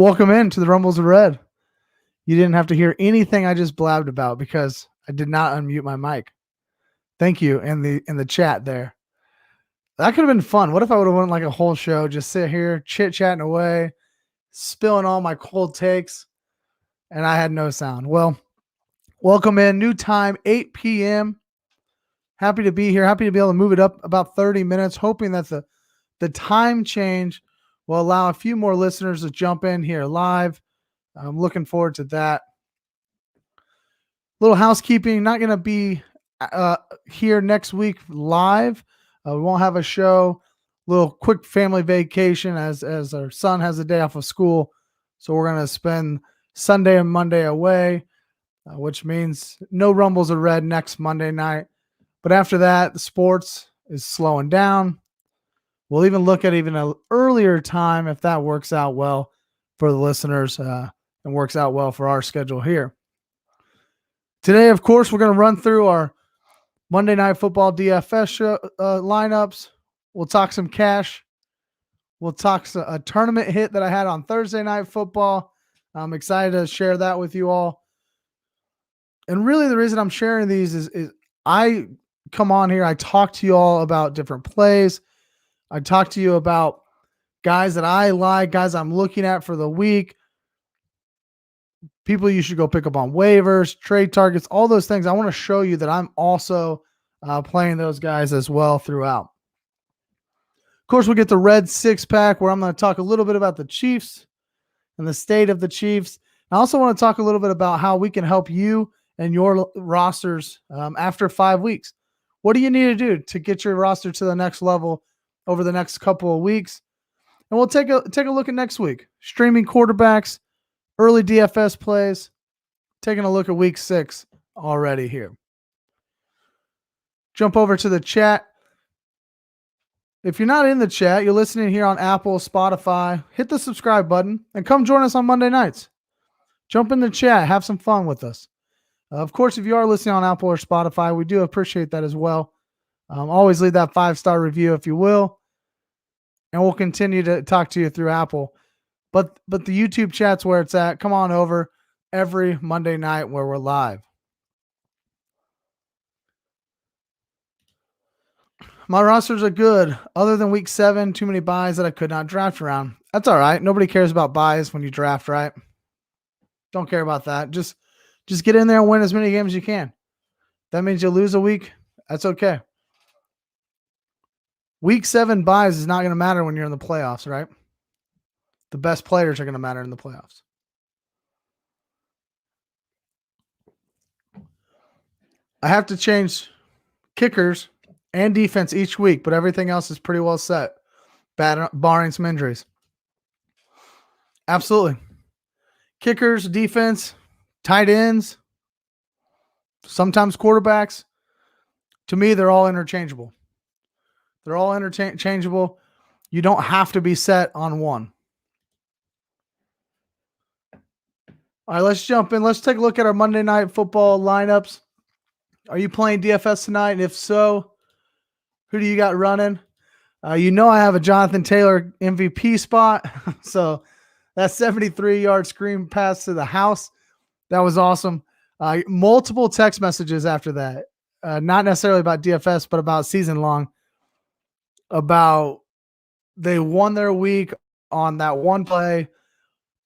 Welcome in to the Rumbles of Red. You didn't have to hear anything I just blabbed about because I did not unmute my mic. Thank you in the chat there. That could have been fun. What if I would have went like a whole show, just sit here chit-chatting away, spilling all my cold takes, and I had no sound. Well, welcome in. New time, 8 p.m. Happy to be here. Happy to be able to move it up about 30 minutes, hoping that the time change will allow a few more listeners to jump in here live. I'm looking forward to that. Little housekeeping, not going to be here next week live. We won't have a show. Little quick family vacation as our son has a day off of school. So we're going to spend Sunday and Monday away, which means no Rumbles of Red next Monday night. But after that, the sports is slowing down. We'll even look at even an earlier time if that works out well for the listeners and works out well for our schedule here. Today, of course, we're going to run through our Monday Night Football DFS show, lineups. We'll talk some cash. We'll talk a tournament hit that I had on Thursday Night Football. I'm excited to share that with you all. And really the reason I'm sharing these is I come on here, I talk to you all about different plays. I talk to you about guys that I like, guys I'm looking at for the week, people you should go pick up on waivers, trade targets, all those things. I want to show you that I'm also playing those guys as well throughout. Of course, we'll get the Red six-pack where I'm going to talk a little bit about the Chiefs and the state of the Chiefs. I also want to talk a little bit about how we can help you and your rosters after 5 weeks. What do you need to do to get your roster to the next level over the next couple of weeks? And we'll take a look at next week. Streaming quarterbacks, early DFS plays, taking a look at week 6 already here. Jump over to the chat. If you're not in the chat, you're listening here on Apple, Spotify, hit the subscribe button and come join us on Monday nights. Jump in the chat. Have some fun with us. Of course, if you are listening on Apple or Spotify, we do appreciate that as well. Always leave that 5-star review if you will. And we'll continue to talk to you through Apple. But the YouTube chat's where it's at. Come on over every Monday night where we're live. My rosters are good. Other than week 7, too many buys that I could not draft around. That's all right. Nobody cares about buys when you draft, right? Don't care about that. Just get in there and win as many games as you can. That means you lose a week. That's okay. Week 7 buys is not going to matter when you're in the playoffs, right? The best players are going to matter in the playoffs. I have to change kickers and defense each week, but everything else is pretty well set, barring some injuries. Absolutely. Kickers, defense, tight ends, sometimes quarterbacks. To me, they're all interchangeable. They're all interchangeable. You don't have to be set on one. All right, let's jump in. Let's take a look at our Monday Night Football lineups. Are you playing DFS tonight? And if so, who do you got running? I have a Jonathan Taylor MVP spot. So that 73-yard screen pass to the house, that was awesome. Multiple text messages after that. Not necessarily about DFS, but about season long. About they won their week on that one play.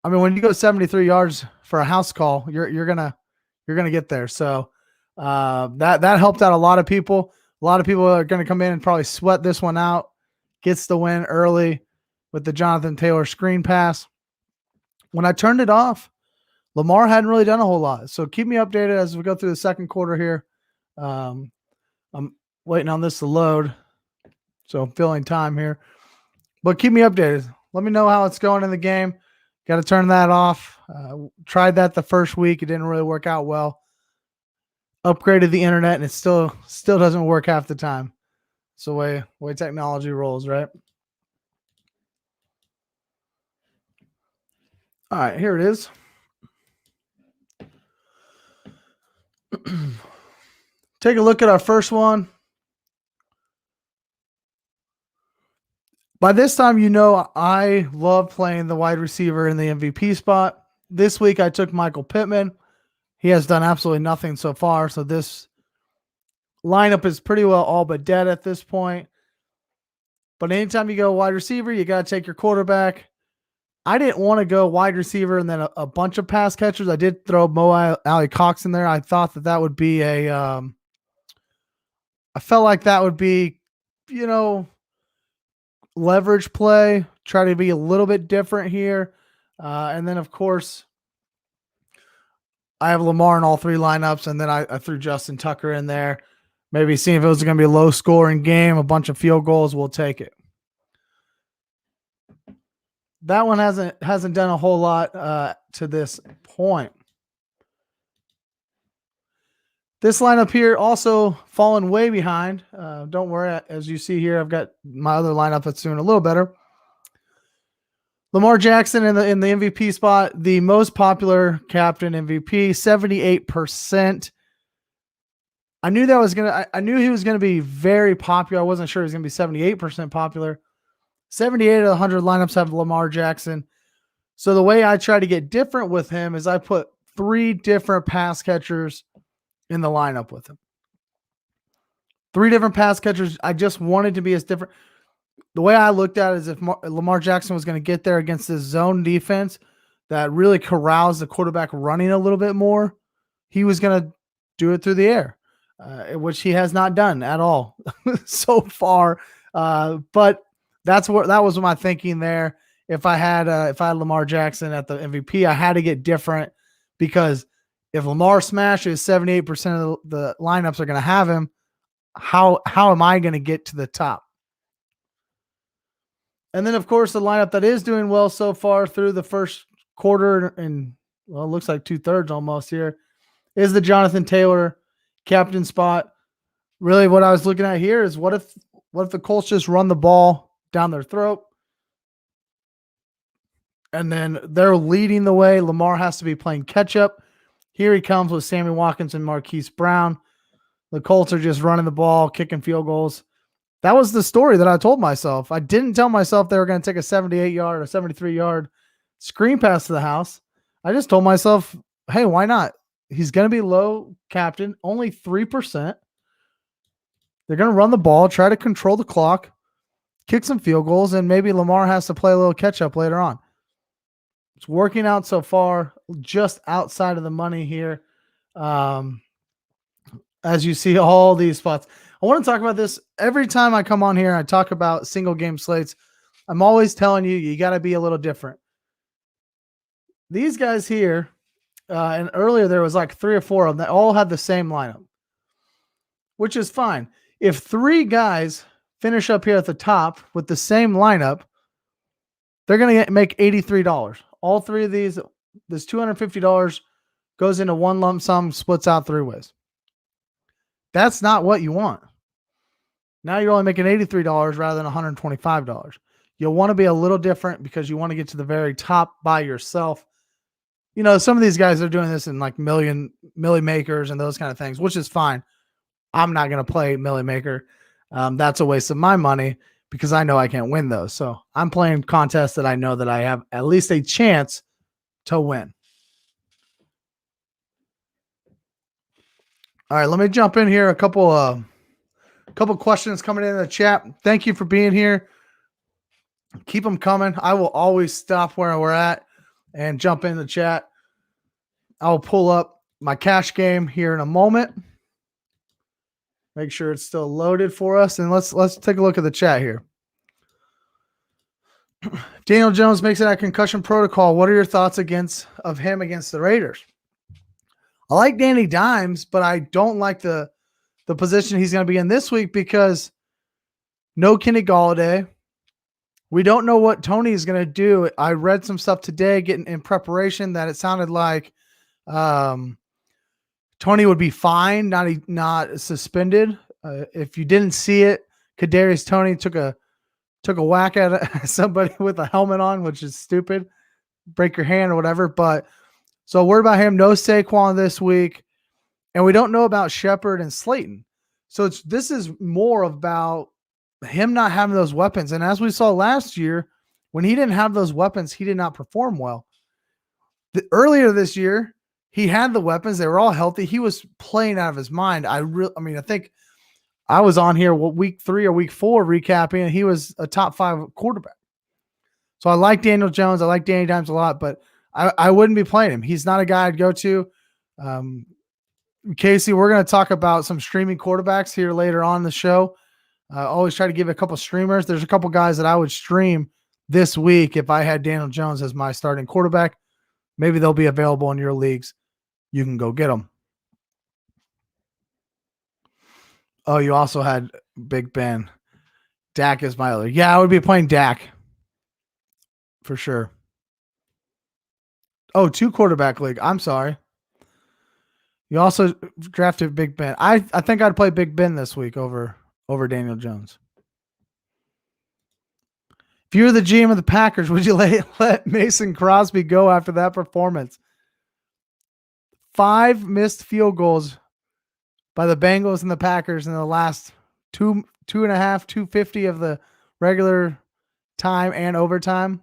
I mean, when you go 73 yards for a house call, you're gonna get there. So that helped out a lot of people. A lot of people are gonna come in and probably sweat this one out. Gets the win early with the Jonathan Taylor screen pass. When I turned it off, Lamar hadn't really done a whole lot. So keep me updated as we go through the second quarter here. I'm waiting on this to load, so I'm filling time here. But keep me updated. Let me know how it's going in the game. Got to turn that off. Tried that the first week. It didn't really work out well. Upgraded the internet, and it still doesn't work half the time. It's the way technology rolls, right? All right, here it is. Take a look at our first one. By this time, I love playing the wide receiver in the MVP spot. This week, I took Michael Pittman. He has done absolutely nothing so far, so this lineup is pretty well all but dead at this point. But anytime you go wide receiver, you got to take your quarterback. I didn't want to go wide receiver and then a bunch of pass catchers. I did throw Mo Alley Cox in there. I thought that would be I felt like that would be, leverage play, try to be a little bit different here. And then, of course, I have Lamar in all three lineups, and then I threw Justin Tucker in there. Maybe seeing if it was going to be a low-scoring game, a bunch of field goals, we'll take it. That one hasn't done a whole lot to this point. This lineup here also fallen way behind. Don't worry. As you see here, I've got my other lineup that's doing a little better. Lamar Jackson in the MVP spot, the most popular captain MVP, 78%. I knew I knew he was gonna be very popular. I wasn't sure he was gonna be 78% popular. 78 of the 100 lineups have Lamar Jackson. So the way I try to get different with him is I put 3 different pass catchers in the lineup with him. 3 different pass catchers. I just wanted to be as different. The way I looked at it is if Lamar Jackson was going to get there against this zone defense that really corrals the quarterback running a little bit more, he was going to do it through the air, which he has not done at all so far. But that was my thinking there. If I had Lamar Jackson at the MVP, I had to get different, because if Lamar smashes, 78% of the lineups are going to have him. How am I going to get to the top? And then, of course, the lineup that is doing well so far through the first quarter and, well, it looks like 2/3 almost here, is the Jonathan Taylor captain spot. Really what I was looking at here is what if the Colts just run the ball down their throat and then they're leading the way. Lamar has to be playing catch up. Here he comes with Sammy Watkins and Marquise Brown. The Colts are just running the ball, kicking field goals. That was the story that I told myself. I didn't tell myself they were going to take a 78-yard or 73-yard screen pass to the house. I just told myself, hey, why not? He's going to be low captain, only 3%. They're going to run the ball, try to control the clock, kick some field goals, and maybe Lamar has to play a little catch-up later on. It's working out so far, just outside of the money here. As you see all these spots. I want to talk about this every time I come on here and I talk about single game slates. I'm always telling you got to be a little different. These guys here, and earlier there was like 3 or 4 of them that all had the same lineup, which is fine. If 3 guys finish up here at the top with the same lineup, they're going to make $83. All 3 of these, this $250 goes into one lump sum, splits out 3 ways. That's not what you want. Now you're only making $83 rather than $125. You'll want to be a little different because you want to get to the very top by yourself. Some of these guys are doing this in like millie makers and those kind of things, which is fine. I'm not going to play millie maker. That's a waste of my money because I know I can't win those. So I'm playing contests that I know that I have at least a chance to win. All right, let me jump in here. A couple questions coming in the chat. Thank you for being here. Keep them coming. I will always stop where we're at and jump in the chat. I'll pull up my cash game here in a moment. Make sure it's still loaded for us, and let's take a look at the chat here. Daniel Jones makes it at concussion protocol. What are your thoughts of him against the Raiders? I like Danny Dimes, but I don't like the position he's going to be in this week because no Kenny Golladay. We don't know what Toney is going to do. I read some stuff today getting in preparation that it sounded like Toney would be fine, not suspended. If you didn't see it, Kadarius Toney took a whack at somebody with a helmet on, which is stupid. Break your hand or whatever, but so worried about him. No Saquon this week. And we don't know about Shepard and Slayton. So this is more about him not having those weapons. And as we saw last year, when he didn't have those weapons, he did not perform well. Earlier this year, he had the weapons. They were all healthy. He was playing out of his mind. I think I was on here week 3 or week 4 recapping, and he was a top 5 quarterback. So I like Daniel Jones. I like Danny Dimes a lot, but I wouldn't be playing him. He's not a guy I'd go to. Casey, we're going to talk about some streaming quarterbacks here later on the show. I always try to give a couple streamers. There's a couple guys that I would stream this week if I had Daniel Jones as my starting quarterback. Maybe they'll be available in your leagues. You can go get them. Oh, you also had Big Ben. Dak is my other. Yeah, I would be playing Dak for sure. Oh, 2 quarterback league. I'm sorry. You also drafted Big Ben. I think I'd play Big Ben this week over Daniel Jones. If you were the GM of the Packers, would you let Mason Crosby go after that performance? 5 missed field goals by the Bengals and the Packers in the last 2.5, 250 of the regular time and overtime.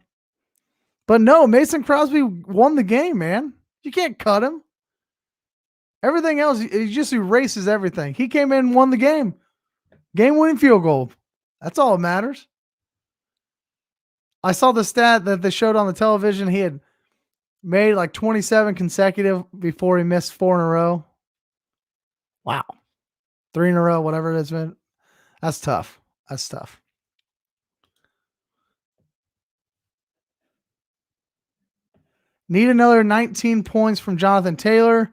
But no, Mason Crosby won the game, man. You can't cut him. Everything else, he just erases everything. He came in and won the game. Game-winning field goal. That's all that matters. I saw the stat that they showed on the television. He had made like 27 consecutive before he missed 4 in a row. Wow. 3 in a row, whatever it has been. That's tough. That's tough. Need another 19 points from Jonathan Taylor.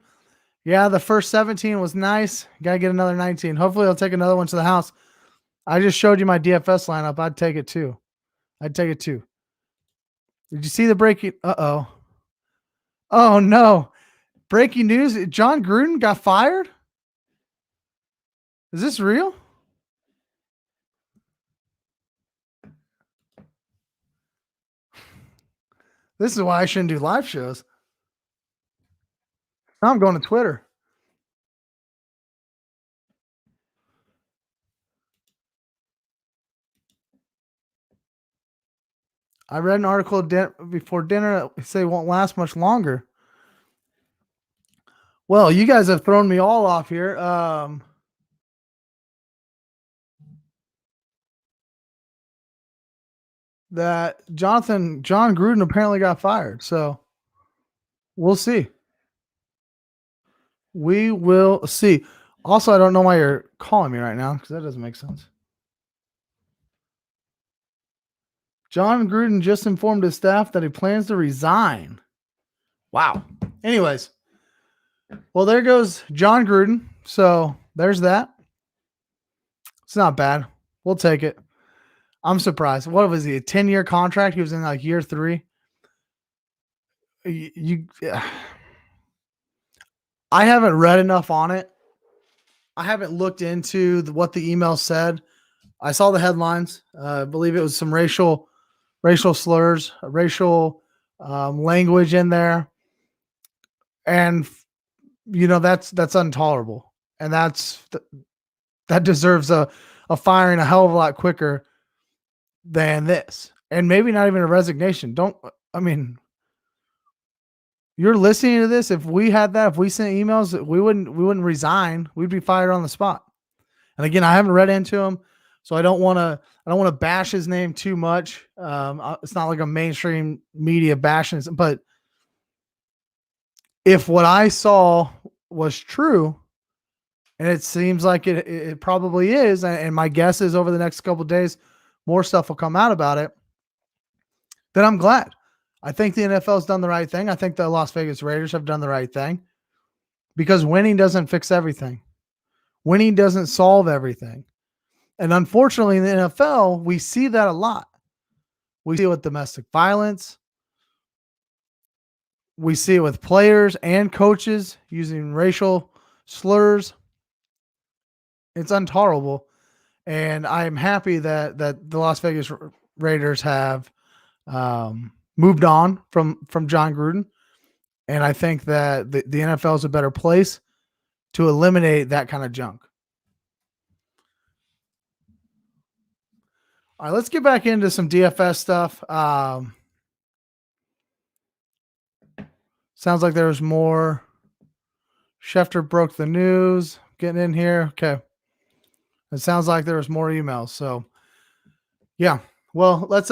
Yeah, the first 17 was nice. Got to get another 19. Hopefully I'll take another one to the house. I just showed you my DFS lineup. I'd take it too. Did you see the breaking? Uh-oh. Oh, no. Breaking news. John Gruden got fired? Is this real? This is why I shouldn't do live shows. Now I'm going to Twitter. I read an article before dinner that say it won't last much longer. Well, you guys have thrown me all off here. That John Gruden apparently got fired. So we'll see. We will see. Also, I don't know why you're calling me right now because that doesn't make sense. John Gruden just informed his staff that he plans to resign. Wow. Anyways, well, there goes John Gruden. So there's that. It's not bad. We'll take it. I'm surprised. What was he? A 10-year contract? He was in like year 3. I haven't read enough on it. I haven't looked into what the email said. I saw the headlines. I believe it was some racial slurs, racial language in there. And, that's intolerable. And that deserves a firing a hell of a lot quicker than this. And maybe not even a resignation. You're listening to this. If we had that, if we sent emails, we wouldn't resign. We'd be fired on the spot. And again, I haven't read into him, so I don't want to bash his name too much. It's not like a mainstream media bashing, but if what I saw was true, and it seems like it probably is, and my guess is over the next couple of days, more stuff will come out about it, then I'm glad. I think the NFL's done the right thing. I think the Las Vegas Raiders have done the right thing because winning doesn't fix everything. Winning doesn't solve everything. And unfortunately, in the NFL, we see that a lot. We see it with domestic violence. We see it with players and coaches using racial slurs. It's intolerable. And I am happy that the Las Vegas Raiders have moved on from John Gruden. And I think that the NFL is a better place to eliminate that kind of junk. All right, let's get back into some DFS stuff. Sounds like there's more. Schefter broke the news. Getting in here. Okay. It sounds like there was more emails. So yeah. Well, let's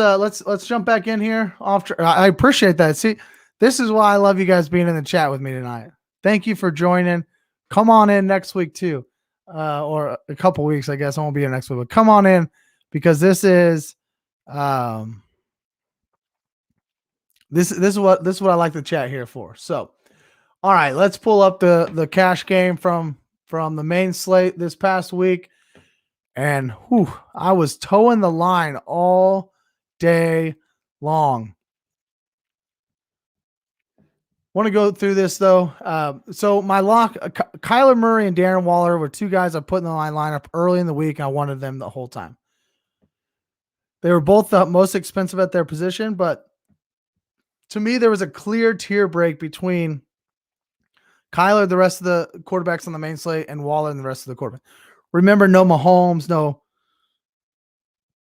jump back in here. I appreciate that. See, this is why I love you guys being in the chat with me tonight. Thank you for joining. Come on in next week too. Or a couple weeks, I guess. I won't be here next week, but come on in because this is this is what I like the chat here for. So all right, let's pull up the cash game from the main slate this past week. And I was towing the line all day long. Want to go through this though. So my lock, Kyler Murray and Darren Waller were two guys I put in the lineup early in the week. I wanted them the whole time. They were both the most expensive at their position, but to me, there was a clear tier break between Kyler, the rest of the quarterbacks on the main slate, and Waller and the rest of the quarterbacks. Remember, no Mahomes, no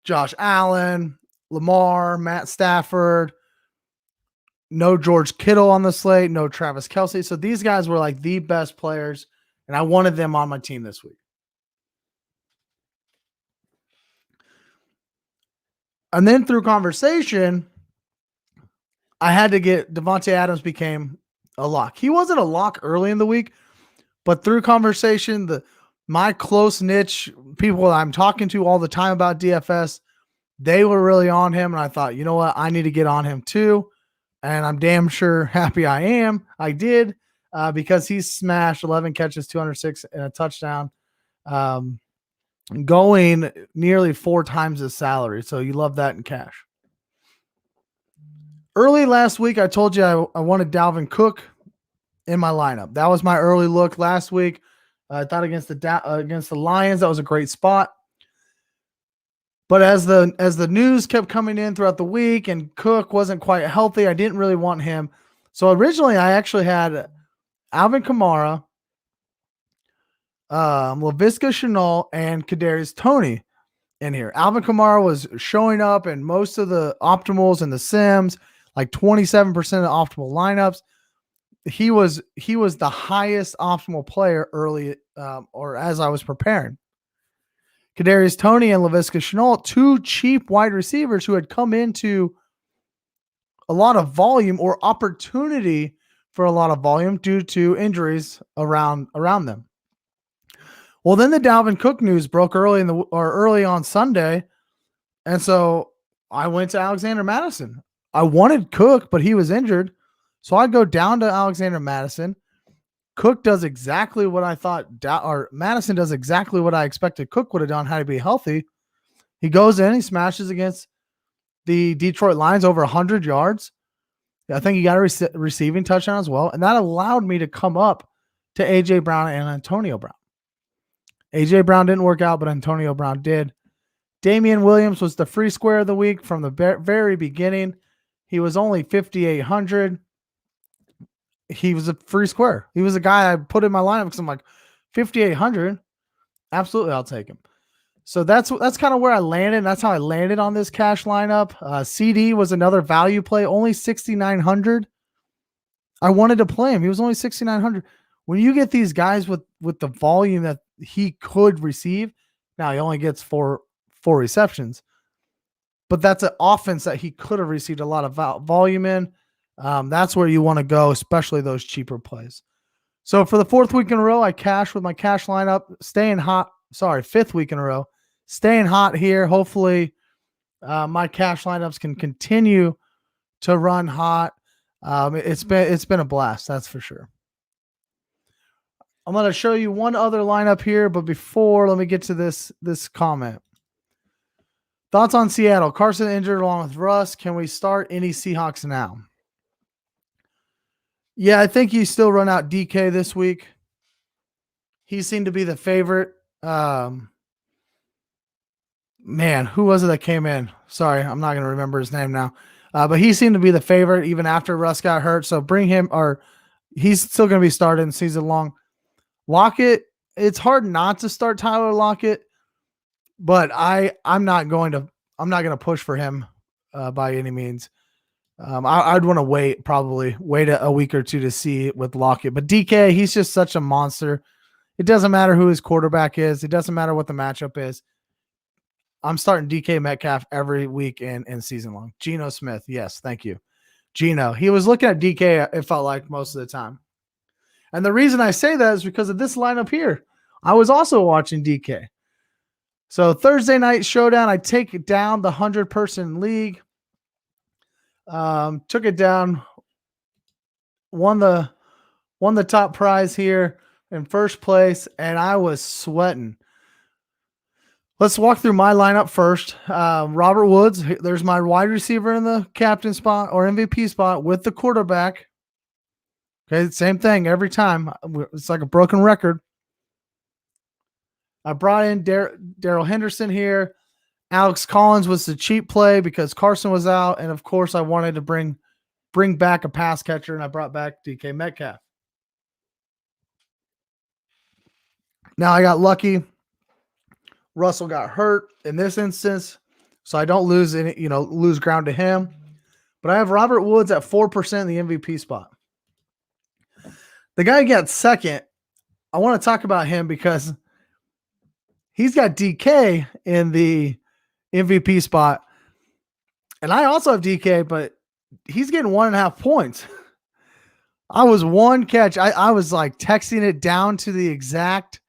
Josh Allen, Lamar, Matt Stafford, no George Kittle on the slate, no Travis Kelce. So these guys were like the best players, and I wanted them on my team this week. And then through conversation, I had to get Devontae Adams became a lock. He wasn't a lock early in the week, but through conversation, my close niche people I'm talking to all the time about DFS, they were really on him. And I thought, you know what? I need to get on him too. And I'm damn sure happy I am. I did because he smashed 11 catches, 206 and a touchdown, going nearly 4 times his salary. So you love that in cash. Early last week, I told you I wanted Dalvin Cook in my lineup. That was my early look last week. I thought against the Lions, that was a great spot. But as the news kept coming in throughout the week and Cook wasn't quite healthy, I didn't really want him. So originally, I actually had Alvin Kamara, Laviska Shenault, and Kadarius Toney in here. Alvin Kamara was showing up in most of the optimals and the sims, like 27% of optimal lineups. He was the highest optimal player early, or as I was preparing. Kadarius Toney and Laviska Shenault, 2 cheap wide receivers who had come into a lot of volume or opportunity for a lot of volume due to injuries around them. Well, then the Dalvin Cook news broke early on Sunday, and so I went to Alexander Mattison. I wanted Cook, but he was injured, so I go down to Alexander Mattison. Cook does exactly what I thought, or Madison does exactly what I expected Cook would have done had he been healthy. He goes in, he smashes against the Detroit Lions over 100 yards. I think he got a receiving touchdown as well, and that allowed me to come up to A.J. Brown and Antonio Brown. A.J. Brown didn't work out, but Antonio Brown did. Damian Williams was the free square of the week from the very beginning. He was only 5,800. He was a free square. He was a guy I put in my lineup because I'm like, 5,800. Absolutely, I'll take him. So that's kind of where I landed. That's how I landed on this cash lineup. CD was another value play, only 6,900. I wanted to play him. He was only 6,900. When you get these guys with the volume that he could receive, now he only gets four receptions, but that's an offense that he could have received a lot of volume in. That's where you want to go, especially those cheaper plays. So for the 4th week in a row, I cashed with my cash lineup, staying hot. Sorry, 5th week in a row, staying hot here. Hopefully my cash lineups can continue to run hot. It's been a blast. That's for sure. I'm going to show you one other lineup here, but before, let me get to this comment. Thoughts on Seattle? Carson injured along with Russ. Can we start any Seahawks now? Yeah, I think you still run out DK this week. He seemed to be the favorite. Man, who was it that came in? Sorry, I'm not going to remember his name now. But he seemed to be the favorite even after Russ got hurt. So bring him, or he's still going to be starting season long. Lockett, it's hard not to start Tyler Lockett, but I'm not going to I'm not going to push for him by any means. I'd want to wait a week or two to see with Lockett. But DK, he's just such a monster. It doesn't matter who his quarterback is. It doesn't matter what the matchup is. I'm starting DK Metcalf every week and season long. Geno Smith. Yes, thank you. Geno. He was looking at DK, it felt like, most of the time. And the reason I say that is because of this lineup here. I was also watching DK. So Thursday night showdown, I take it down the 100-person league. Took it down, won the top prize here in first place, and I was sweating. Let's walk through my lineup first. Robert Woods, there's my wide receiver in the captain spot or MVP spot with the quarterback. Okay, same thing every time. It's like a broken record. I brought in Darrell Henderson here. Alex Collins was the cheap play because Carson was out, and of course I wanted to bring back a pass catcher, and I brought back DK Metcalf. Now I got lucky. Russell got hurt in this instance, so I don't lose ground to him. But I have Robert Woods at 4% in the MVP spot. The guy who got second, I want to talk about him because he's got DK in the MVP spot. And I also have DK, but he's getting 1.5 points. I was one catch. I was like texting it down to the exact,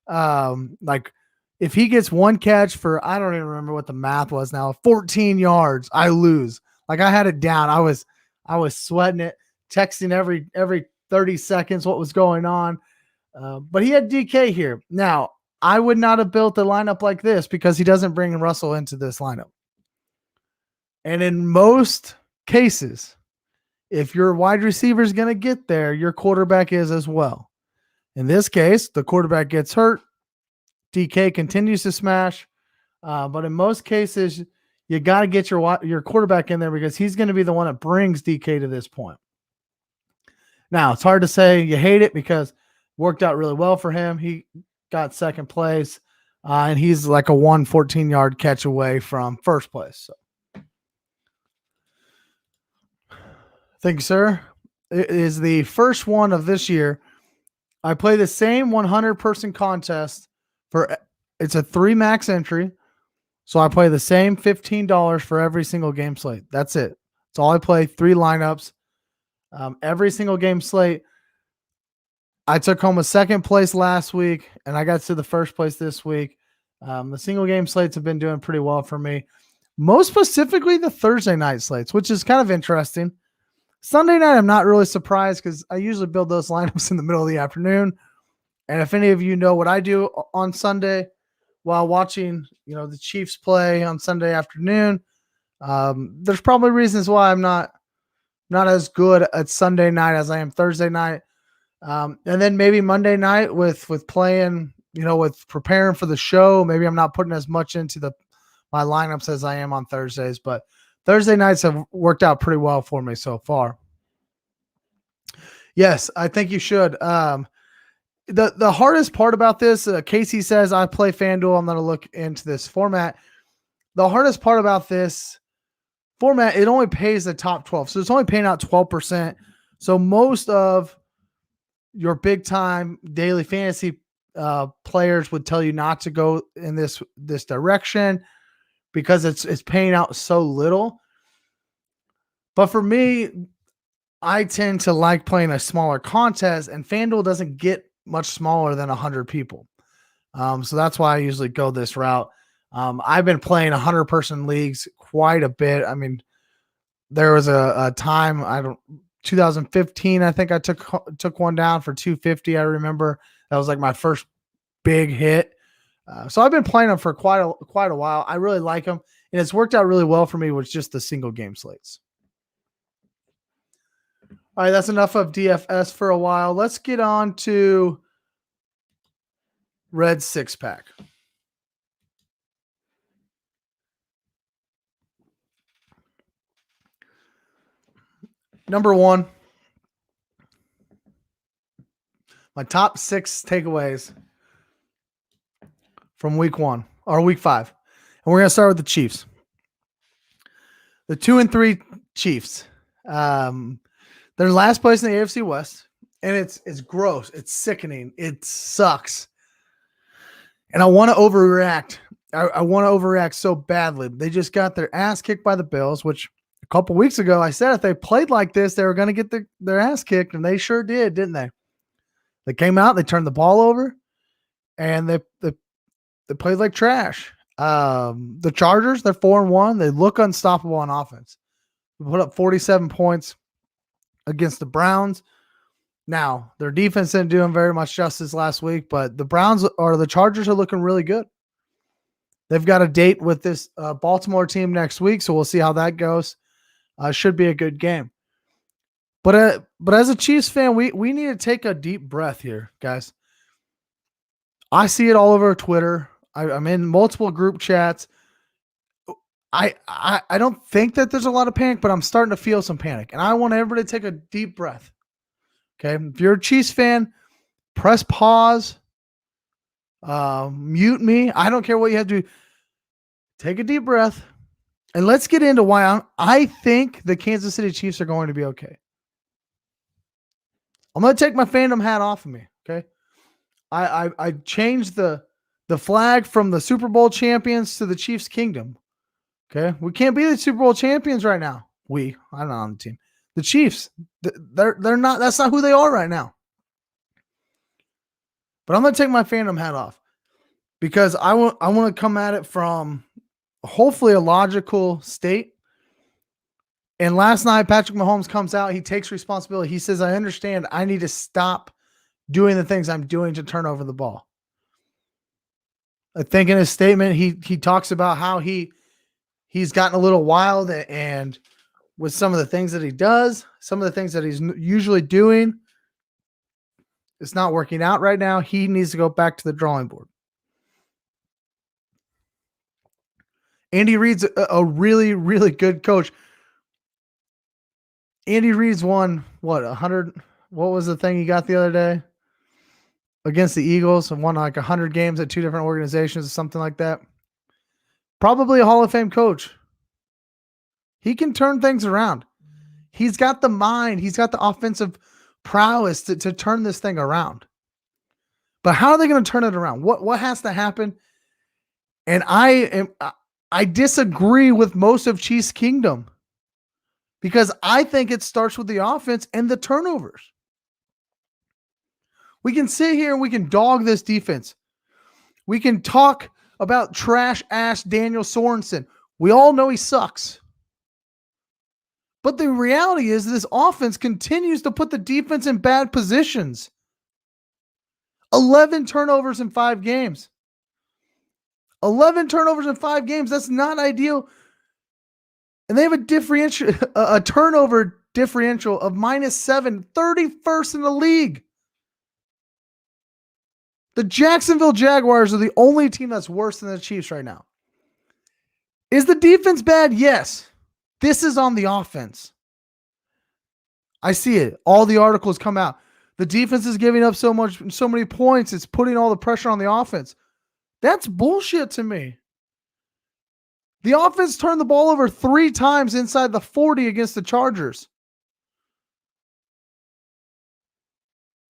like if he gets one catch for, I don't even remember what the math was now, 14 yards, I lose. Like I had it down. I was sweating it, texting every 30 seconds what was going on. But he had DK here. Now, I would not have built a lineup like this because he doesn't bring Russell into this lineup. And in most cases, if your wide receiver is going to get there, your quarterback is as well. In this case, the quarterback gets hurt. DK continues to smash. But in most cases, you got to get your quarterback in there because he's going to be the one that brings DK to this point. Now, it's hard to say you hate it because it worked out really well for him. He got second place, and he's like a 14-yard catch away from first place. So. Thank you, sir. It is the first one of this year. I play the same 100-person contest it's a 3 max entry. So I play the same $15 for every single game slate. That's it. That's all I play. 3 lineups. Every single game slate. I took home a second place last week, and I got to the first place this week. The single game slates have been doing pretty well for me. Most specifically, the Thursday night slates, which is kind of interesting. Sunday night, I'm not really surprised because I usually build those lineups in the middle of the afternoon. And if any of you know what I do on Sunday while watching, the Chiefs play on Sunday afternoon, there's probably reasons why I'm not as good at Sunday night as I am Thursday night. And then maybe Monday night with playing, with preparing for the show, maybe I'm not putting as much into my lineups as I am on Thursdays, but Thursday nights have worked out pretty well for me so far. Yes, I think you should. The hardest part about this, Casey says, I play FanDuel. I'm going to look into this format. The hardest part about this format, it only pays the top 12. So it's only paying out 12%. So most of your big time daily fantasy players would tell you not to go in this direction because it's paying out so little. But for me, I tend to like playing a smaller contest, and FanDuel doesn't get much smaller than 100 people. So that's why I usually go this route. I've been playing 100-person leagues quite a bit. I mean, there was a time, 2015, I think I took one down for 250. I remember that was like my first big hit. So I've been playing them for quite a while. I really like them, and it's worked out really well for me with just the single game slates. All right, that's enough of DFS for a while. Let's get on to Red 6-pack. Number 1, my top 6 takeaways from week 1 or week 5. And we're going to start with the Chiefs. The 2-3 Chiefs. They're last place in the AFC West, and it's gross. It's sickening. It sucks. And I want to overreact. I want to overreact so badly. They just got their ass kicked by the Bills, which a couple weeks ago I said if they played like this, they were going to get their ass kicked, and they sure did, didn't they? They came out, they turned the ball over, and they played like trash. The Chargers, they're 4-1. They look unstoppable on offense. They put up 47 points against the Browns. Now, their defense didn't do them very much justice last week, but the Chargers are looking really good. They've got a date with this Baltimore team next week, so we'll see how that goes. Should be a good game. But as a Chiefs fan, we need to take a deep breath here, guys. I see it all over Twitter. I'm in multiple group chats. I don't think that there's a lot of panic, but I'm starting to feel some panic. And I want everybody to take a deep breath. Okay. If you're a Chiefs fan, press pause. Mute me. I don't care what you have to do. Take a deep breath. And let's get into why I think the Kansas City Chiefs are going to be okay. I'm going to take my fandom hat off of me. Okay. I changed the flag from the Super Bowl champions to the Chiefs Kingdom. Okay. We can't be the Super Bowl champions right now. I'm not on the team. The Chiefs, they're not, that's not who they are right now. But I'm going to take my fandom hat off because I want to come at it from hopefully a logical state. And last night, Patrick Mahomes comes out. He takes responsibility. He says, I understand. I need to stop doing the things I'm doing to turn over the ball. I think in his statement, he talks about how he's gotten a little wild and with some of the things that he does, some of the things that he's usually doing, it's not working out right now. He needs to go back to the drawing board. Andy Reid's a really, really good coach. Andy Reid's won, 100? What was the thing he got the other day? Against the Eagles and won like 100 games at two different organizations or something like that. Probably a Hall of Fame coach. He can turn things around. He's got the mind. He's got the offensive prowess to turn this thing around. But how are they going to turn it around? What has to happen? And I disagree with most of Chiefs Kingdom because I think it starts with the offense and the turnovers. We can sit here and we can dog this defense. We can talk about trash ass Daniel Sorensen. We all know he sucks. But the reality is this offense continues to put the defense in bad positions. 11 turnovers in 5 games. 11 turnovers in 5 games. That's not ideal. And they have a turnover differential of -7, 31st in the league. The Jacksonville Jaguars are the only team that's worse than the Chiefs right now. Is the defense bad? Yes. This is on the offense. I see it. All the articles come out. The defense is giving up so many points. It's putting all the pressure on the offense. That's bullshit to me. The offense turned the ball over 3 times inside the 40 against the Chargers.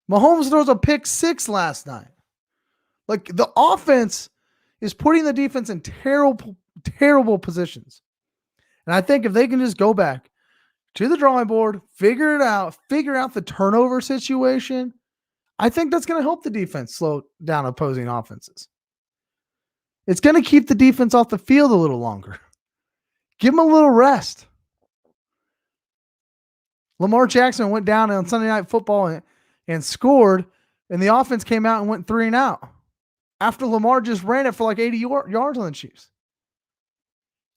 Mahomes throws a pick 6 last night. Like, the offense is putting the defense in terrible, terrible positions. And I think if they can just go back to the drawing board, figure out the turnover situation, I think that's going to help the defense slow down opposing offenses. It's going to keep the defense off the field a little longer. Give them a little rest. Lamar Jackson went down on Sunday Night Football and scored, and the offense came out and went 3 and out after Lamar just ran it for like 80 yards on the Chiefs.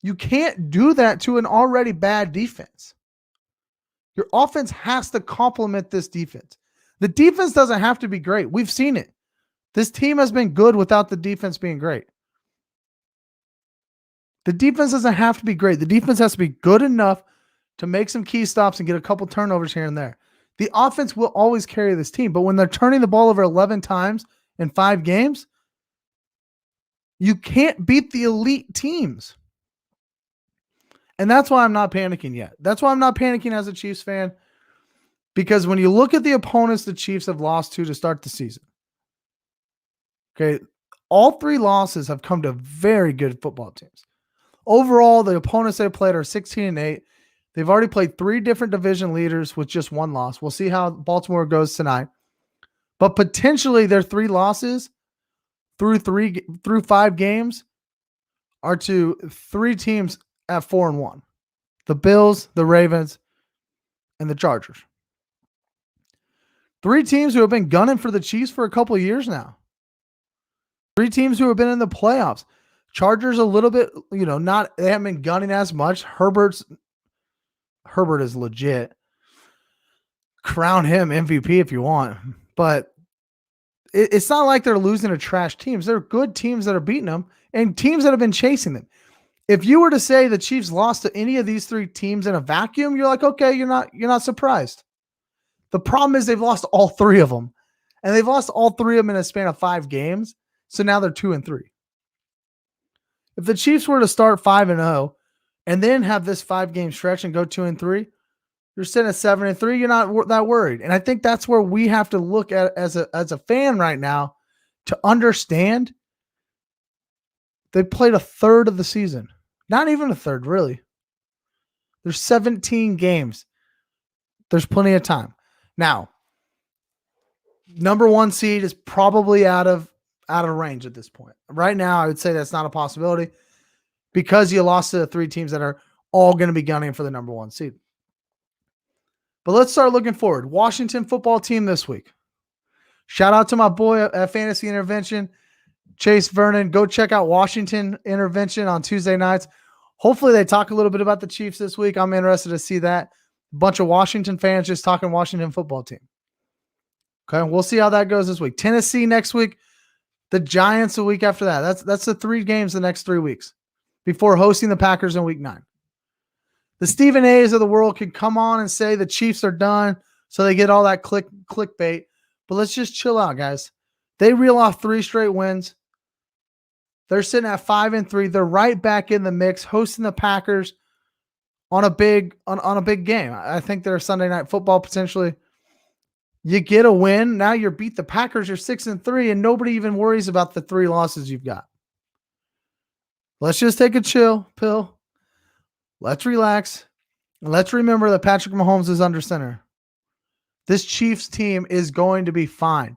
You can't do that to an already bad defense. Your offense has to complement this defense. The defense doesn't have to be great. We've seen it. This team has been good without the defense being great. The defense doesn't have to be great. The defense has to be good enough to make some key stops and get a couple turnovers here and there. The offense will always carry this team, but when they're turning the ball over 11 times in 5 games, you can't beat the elite teams. And that's why I'm not panicking yet. That's why I'm not panicking as a Chiefs fan. Because when you look at the opponents the Chiefs have lost to start the season, okay, all 3 losses have come to very good football teams. Overall, the opponents they played are 16-8. They've already played 3 different division leaders with just 1 loss. We'll see how Baltimore goes tonight. But potentially their 3 losses through 5 games are to 3 teams at 4-1. The Bills, the Ravens, and the Chargers. 3 teams who have been gunning for the Chiefs for a couple of years now. 3 teams who have been in the playoffs. Chargers a little bit, they haven't been gunning as much. Herbert is legit. Crown him MVP if you want. But it's not like they're losing to trash teams. They're good teams that are beating them and teams that have been chasing them. If you were to say the Chiefs lost to any of these 3 teams in a vacuum, you're like, okay, you're not surprised. The problem is they've lost all 3 of them. And they've lost all 3 of them in a span of 5 games. So now they're 2-3. If the Chiefs were to start 5-0 and then have this 5-game stretch and go 2-3, you're sitting at 7-3. You're not that worried. And I think that's where we have to look at as a fan right now to understand they played a third of the season. Not even a third, really. There's 17 games. There's plenty of time. Now, number 1 seed is probably out of range at this point. Right now, I would say that's not a possibility because you lost to the 3 teams that are all going to be gunning for the number 1 seed. But let's start looking forward. Washington football team this week. Shout out to my boy at Fantasy Intervention, Chase Vernon. Go check out Washington Intervention on Tuesday nights. Hopefully they talk a little bit about the Chiefs this week. I'm interested to see that. A bunch of Washington fans just talking Washington football team. Okay, we'll see how that goes this week. Tennessee next week. The Giants a week after that. That's the 3 games the next 3 weeks before hosting the Packers in week 9. The Stephen A's of the world could come on and say the Chiefs are done, so they get all that clickbait. But let's just chill out, guys. They reel off 3 straight wins. They're sitting at 5-3. They're right back in the mix, hosting the Packers on a big game. I think they're Sunday Night Football potentially. You get a win. Now you beat the Packers. You're 6-3, and nobody even worries about the 3 losses you've got. Let's just take a chill pill. Let's relax. And let's remember that Patrick Mahomes is under center. This Chiefs team is going to be fine.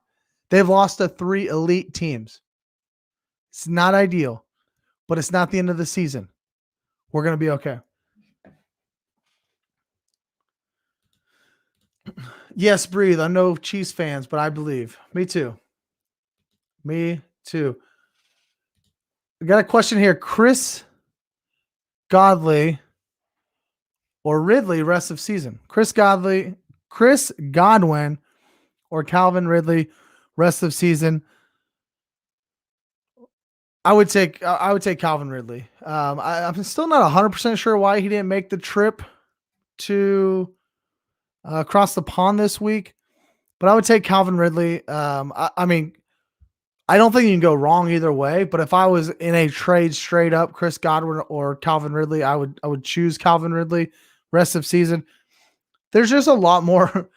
They've lost to 3 elite teams. It's not ideal, but it's not the end of the season. We're going to be okay. Yes, breathe. I know Chiefs fans, but I believe. Me too. Me too. We got a question here. Chris Godwin or Ridley rest of season? Chris Godwin or Calvin Ridley rest of season? I would take Calvin Ridley. I'm still not 100% sure why he didn't make the trip to across the pond this week, but I would take Calvin Ridley. I mean, I don't think you can go wrong either way, but if I was in a trade straight up Chris Godwin or Calvin Ridley, I would choose Calvin Ridley rest of season. There's just a lot more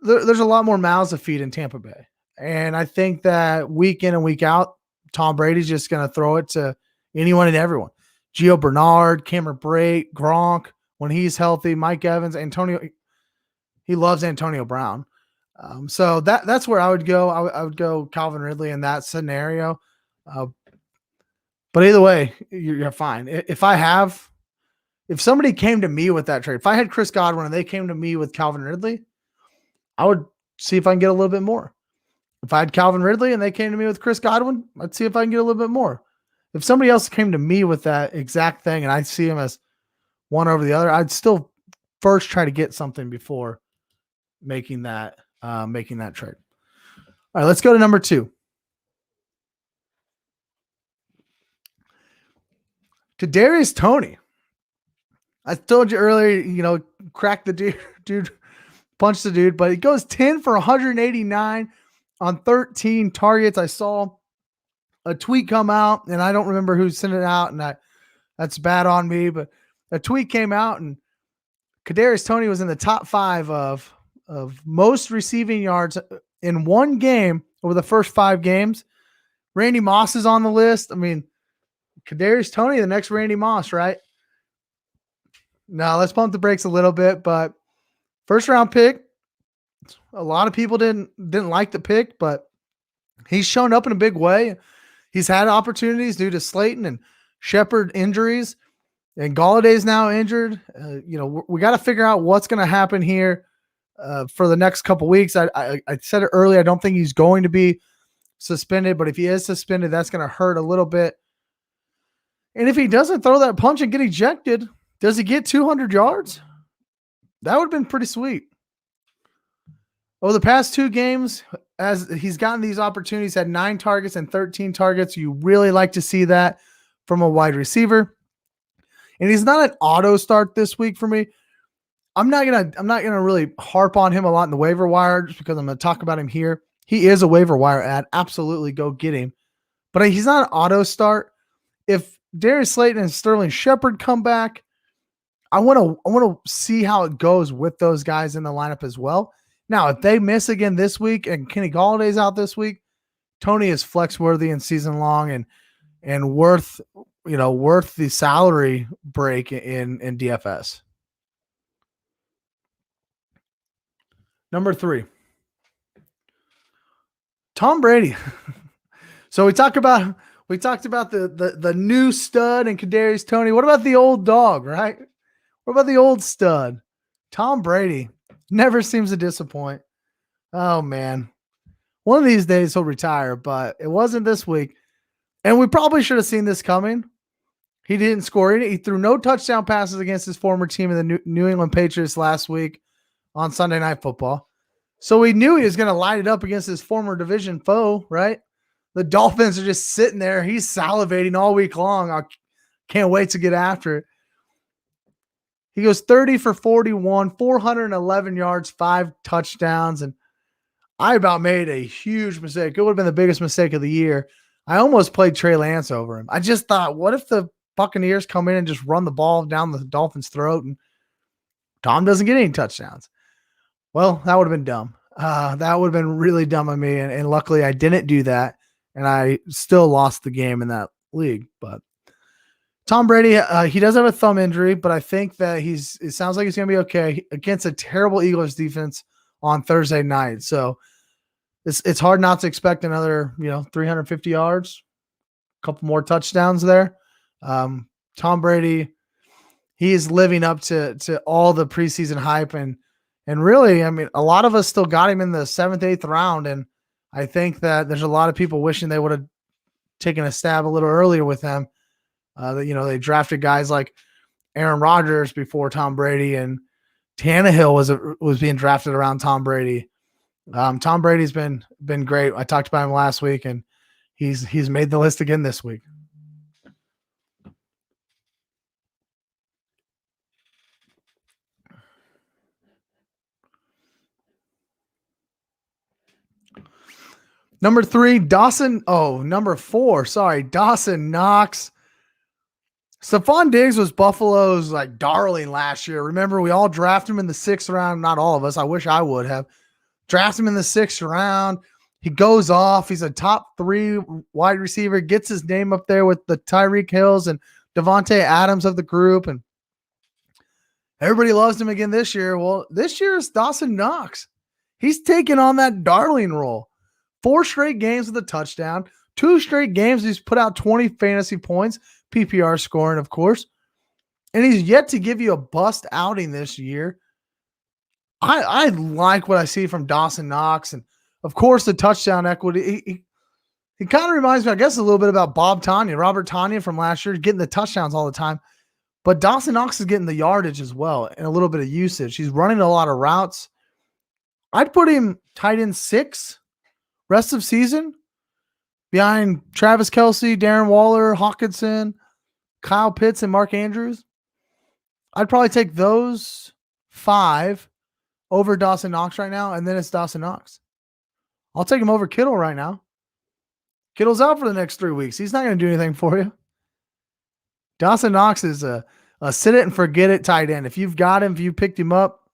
there's a lot more mouths to feed in Tampa Bay. And I think that week in and week out, Tom Brady's just going to throw it to anyone and everyone. Gio Bernard, Cameron Brate, Gronk, when he's healthy, Mike Evans, Antonio. He loves Antonio Brown. So that's where I would go. I would go Calvin Ridley in that scenario. But either way, you're fine. If somebody came to me with that trade, if I had Chris Godwin and they came to me with Calvin Ridley, I would see if I can get a little bit more. If I had Calvin Ridley and they came to me with Chris Godwin, I'd see if I can get a little bit more. If somebody else came to me with that exact thing and I see him as one over the other, I'd still first try to get something before making that trade. All right, let's go to number 2. Kadarius Toney. I told you earlier, crack the dude, punch the dude, but he goes 10 for 189 on 13 targets. I saw a tweet come out, and I don't remember who sent it out, and that's bad on me, but a tweet came out and Kadarius Toney was in the top 5 of most receiving yards in one game over the first 5 games. Randy Moss is on the list. I mean, Kadarius Toney, the next Randy Moss, right? Now let's pump the brakes a little bit, but first round pick. A lot of people didn't like the pick, but he's shown up in a big way. He's had opportunities due to Slayton and Shepard injuries, and Galladay's now injured. We got to figure out what's going to happen here for the next couple weeks. I said it earlier. I don't think he's going to be suspended, but if he is suspended, that's going to hurt a little bit. And if he doesn't throw that punch and get ejected, does he get 200 yards? That would have been pretty sweet. Over the past 2 games, as he's gotten these opportunities, had 9 targets and 13 targets. You really like to see that from a wide receiver. And he's not an auto start this week for me. I'm not gonna really harp on him a lot in the waiver wire just because I'm gonna talk about him here. He is a waiver wire ad. Absolutely go get him. But he's not an auto start. If Darius Slayton and Sterling Shepard come back, I want to see how it goes with those guys in the lineup as well. Now, if they miss again this week and Kenny Galladay's out this week, Toney is flex worthy and season long and worth the salary break in DFS. Number 3, Tom Brady. So we talked about the new stud and Kadarius Toney. What about the old dog, right? What about the old stud? Tom Brady never seems to disappoint. Oh man. One of these days he'll retire, but it wasn't this week. And we probably should have seen this coming. He didn't score any. He threw no touchdown passes against his former team in the New England Patriots last week on Sunday Night Football. So we knew he was going to light it up against his former division foe, right? The Dolphins are just sitting there. He's salivating all week long. I can't wait to get after it. He goes 30 for 41, 411 yards, 5 touchdowns, and I about made a huge mistake. It would have been the biggest mistake of the year. I almost played Trey Lance over him. I just thought, what if the Buccaneers come in and just run the ball down the Dolphins' throat and Tom doesn't get any touchdowns? Well, that would have been dumb. That would have been really dumb of me, and luckily I didn't do that, and I still lost the game in that league. But Tom Brady, he does have a thumb injury, but I think that it sounds like he's going to be okay against a terrible Eagles defense on Thursday night. So it's hard not to expect another, 350 yards, a couple more touchdowns there. Tom Brady, he is living up to all the preseason hype, and really, I mean, a lot of us still got him in the 7th, 8th round, and I think that there's a lot of people wishing they would have taken a stab a little earlier with him. They drafted guys like Aaron Rodgers before Tom Brady, and Tannehill was being drafted around Tom Brady. Tom Brady's been great. I talked about him last week, and he's made the list again this week. Number 4, Dawson Knox. Stephon Diggs was Buffalo's darling last year. Remember, we all drafted him in the 6th round. Not all of us. I wish I would have. Drafted him in the 6th round. He goes off. He's a top 3 wide receiver. Gets his name up there with the Tyreek Hills and Devontae Adams of the group. And everybody loves him again this year. Well, this year is Dawson Knox. He's taking on that darling role. 4 straight games with a touchdown. 2 straight games he's put out 20 fantasy points. PPR scoring, of course. And he's yet to give you a bust outing this year. I like what I see from Dawson Knox. And, of course, the touchdown equity. He kind of reminds me, I guess, a little bit about Robert Tonyan from last year, getting the touchdowns all the time. But Dawson Knox is getting the yardage as well and a little bit of usage. He's running a lot of routes. I'd put him tight end 6 rest of season behind Travis Kelce, Darren Waller, Hawkinson, Kyle Pitts, and Mark Andrews. I'd probably take those 5 over Dawson Knox right now, and then it's Dawson Knox. I'll take him over Kittle right now. Kittle's out for the next 3 weeks. He's not going to do anything for you. Dawson Knox is a Sit it and forget it tight end. If you've got him, if you picked him up,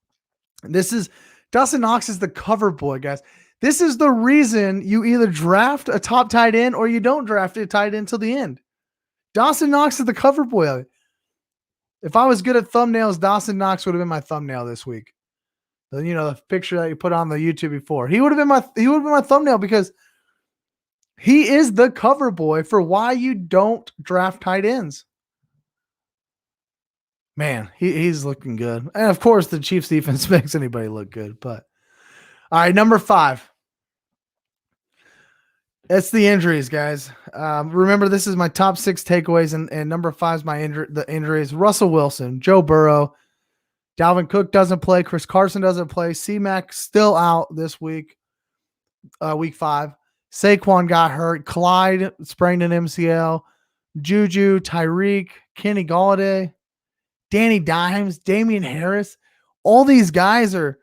Dawson Knox is the cover boy, guys. This is the reason you either draft a top tight end or you don't draft a tight end till the end. Dawson Knox is the cover boy. If I was good at thumbnails, Dawson Knox would have been my thumbnail this week. The picture that you put on the YouTube before. He would have been my thumbnail because he is the cover boy for why you don't draft tight ends. Man, he's looking good. And of course, the Chiefs defense makes anybody look good. But all right, number 5. It's the injuries, guys. Remember, this is my top 6 takeaways, and number 5 is the injuries. Russell Wilson, Joe Burrow, Dalvin Cook doesn't play. Chris Carson doesn't play. C-Mac still out this week, week 5. Saquon got hurt. Clyde sprained an MCL. Juju, Tyreek, Kenny Golladay, Danny Dimes, Damian Harris. All these guys are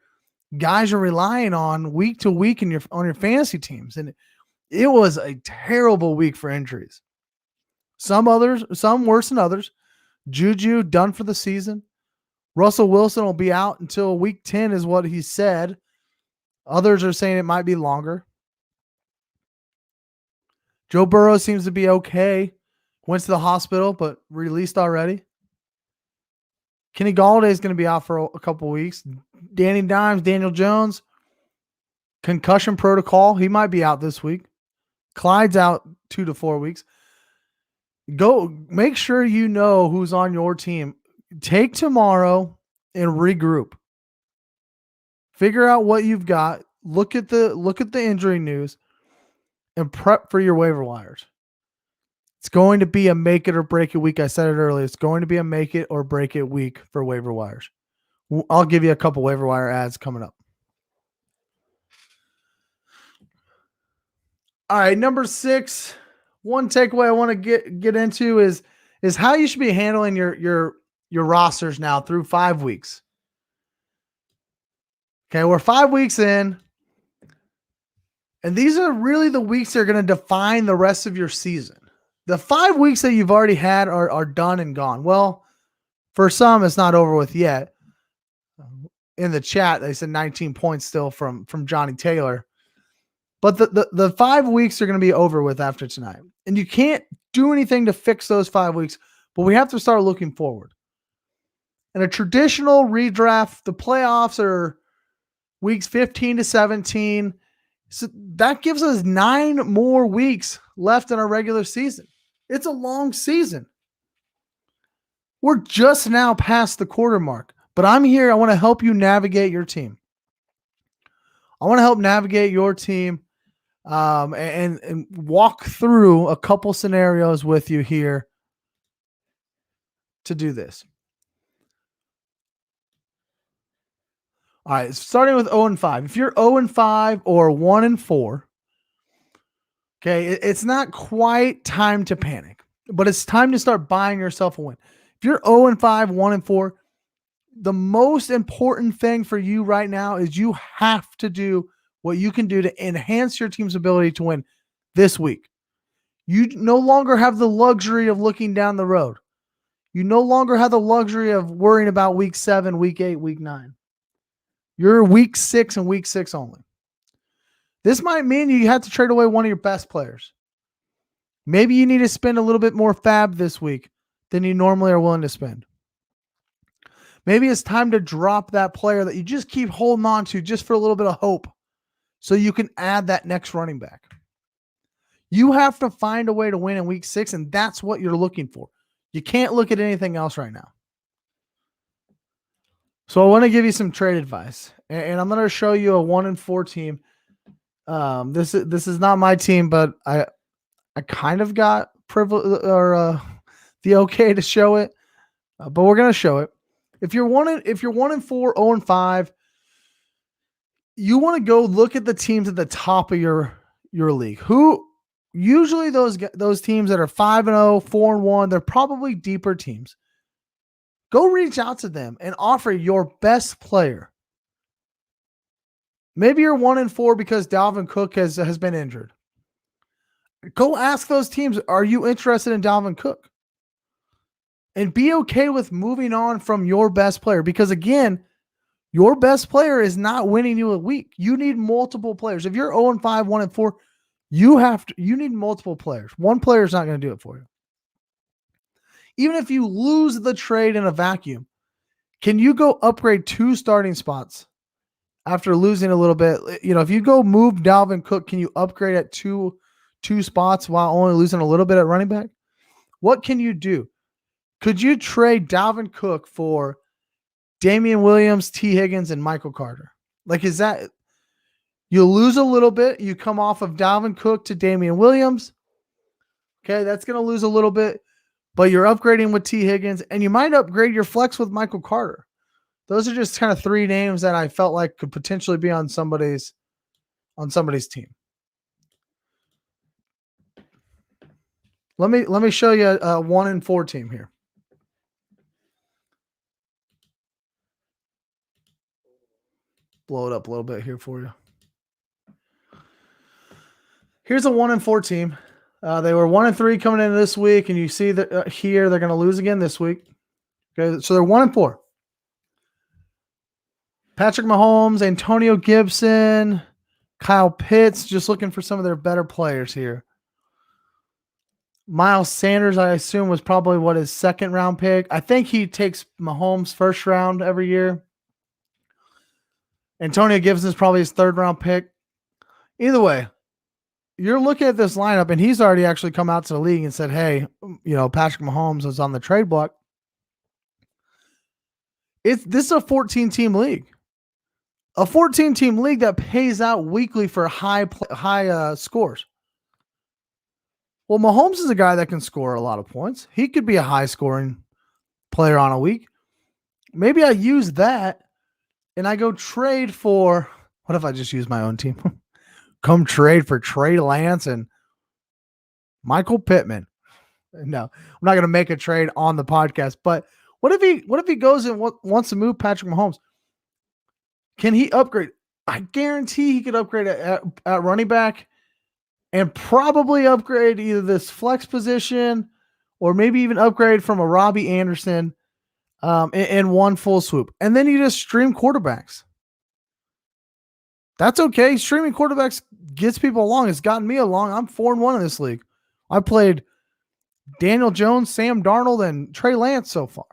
relying on week to week on your fantasy teams, and it was a terrible week for injuries. Some worse than others. Juju done for the season. Russell Wilson will be out until week 10 is what he said. Others are saying it might be longer. Joe Burrow seems to be okay. Went to the hospital, but released already. Kenny Golladay is going to be out for a couple weeks. Danny Dimes, Daniel Jones, concussion protocol. He might be out this week. Clyde's out 2 to 4 weeks. Go make sure you know who's on your team. Take tomorrow and regroup. Figure out what you've got. Look at the injury news and prep for your waiver wires. It's going to be a make it or break it week. I said it earlier. It's going to be a make it or break it week for waiver wires. I'll give you a couple waiver wire ads coming up. All right, number 6. One takeaway I want to get into is how you should be handling your rosters now through 5 weeks. Okay, we're 5 weeks in, and these are really the weeks that are going to define the rest of your season. The 5 weeks that you've already had are done and gone. Well, for some, it's not over with yet. In the chat, they said 19 points still from Johnny Taylor. But the 5 weeks are going to be over with after tonight. And you can't do anything to fix those 5 weeks, but we have to start looking forward. In a traditional redraft, the playoffs are weeks 15 to 17. So that gives us 9 more weeks left in our regular season. It's a long season. We're just now past the quarter mark, but I'm here. I want to help you navigate your team. I want to help navigate your team and walk through a couple scenarios with you here to do this. All right, starting with 0-5. If you're 0-5 or 1-4, okay, it's not quite time to panic, but it's time to start buying yourself a win. If you're 0-5, 1-4, the most important thing for you right now is you have to do what you can do to enhance your team's ability to win this week. You no longer have the luxury of looking down the road. You no longer have the luxury of worrying about week 7, week 8, week 9. You're week 6 and week 6 only. This might mean you have to trade away one of your best players. Maybe you need to spend a little bit more fab this week than you normally are willing to spend. Maybe it's time to drop that player that you just keep holding on to just for a little bit of hope so you can add that next running back. You have to find a way to win in week 6, and that's what you're looking for. You can't look at anything else right now. So I want to give you some trade advice, and I'm going to show you a 1-4 team. This is not my team, but I kind of got privilege or the okay to show it, but we're going to show it. If you're 1-4, 0-5, you want to go look at the teams at the top of your league. Who usually those teams that are 5-0, 4-1, they're probably deeper teams. Go reach out to them and offer your best player. Maybe you're 1-4 because Dalvin Cook has been injured. Go ask those teams, are you interested in Dalvin Cook? and be okay with moving on from your best player. Because again, your best player is not winning you a week. You need multiple players. If you're 0-5, 1-4, you need multiple players. One player is not going to do it for you. Even if you lose the trade in a vacuum, can you go upgrade 2 starting spots after losing a little bit? If you go move Dalvin Cook, can you upgrade at two spots while only losing a little bit at running back? What can you do? Could you trade Dalvin Cook for Damian Williams, T. Higgins, and Michael Carter? Is that you lose a little bit? You come off of Dalvin Cook to Damian Williams. Okay, that's going to lose a little bit, but you're upgrading with T. Higgins, and you might upgrade your flex with Michael Carter. Those are just kind of 3 names that I felt like could potentially be on somebody's team. Let me show you a 1-4 team here. Blow it up a little bit here for you. Here's a 1-4 team. They were 1-3 coming into this week, and you see that here they're going to lose again this week. Okay, so they're 1-4. Patrick Mahomes, Antonio Gibson, Kyle Pitts, just looking for some of their better players here. Miles Sanders, I assume, was probably his 2nd round pick. I think he takes Mahomes' 1st round every year. Antonio Gibson is probably his 3rd round pick. Either way, you're looking at this lineup, and he's already actually come out to the league and said, hey, Patrick Mahomes is on the trade block. This is a 14-team league. A 14-team league that pays out weekly for high scores. Well, Mahomes is a guy that can score a lot of points. He could be a high-scoring player on a week. Maybe I use that, and I go trade for – what if I just use my own team? Come trade for Trey Lance and Michael Pittman. No, I'm not going to make a trade on the podcast, but what if he goes and wants to move Patrick Mahomes? Can he upgrade? I guarantee he could upgrade at running back and probably upgrade either this flex position or maybe even upgrade from a Robbie Anderson in one full swoop. And then you just stream quarterbacks. That's okay. Streaming quarterbacks gets people along. It's gotten me along. I'm 4-1 in this league. I played Daniel Jones, Sam Darnold, and Trey Lance so far.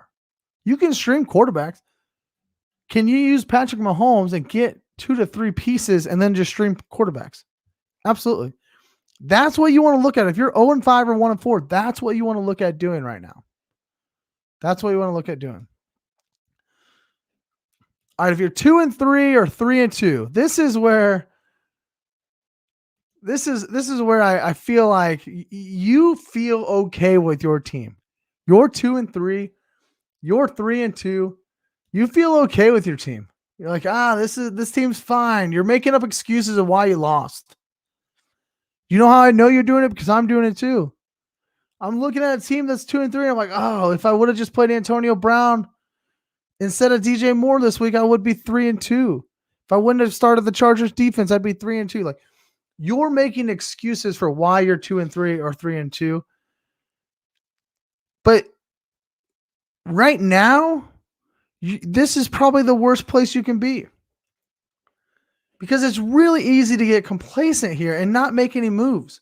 You can stream quarterbacks. Can you use Patrick Mahomes and get 2 to 3 pieces and then just stream quarterbacks? Absolutely. That's what you want to look at. If you're 0-5 or 1-4, that's what you want to look at doing right now. That's what you want to look at doing. All right, if you're 2-3 or 3-2, this is where I feel like you feel okay with your team. You're 2-3, you're 3-2. You feel okay with your team. You're like, this team's fine. You're making up excuses of why you lost. You know how I know you're doing it? Because I'm doing it too. I'm looking at a team that's 2-3. I'm like, if I would have just played Antonio Brown instead of DJ Moore this week, I would be 3-2. If I wouldn't have started the Chargers defense, I'd be 3-2. Like, you're making excuses for why you're 2-3 or 3-2. But right now, this is probably the worst place you can be. Because it's really easy to get complacent here and not make any moves.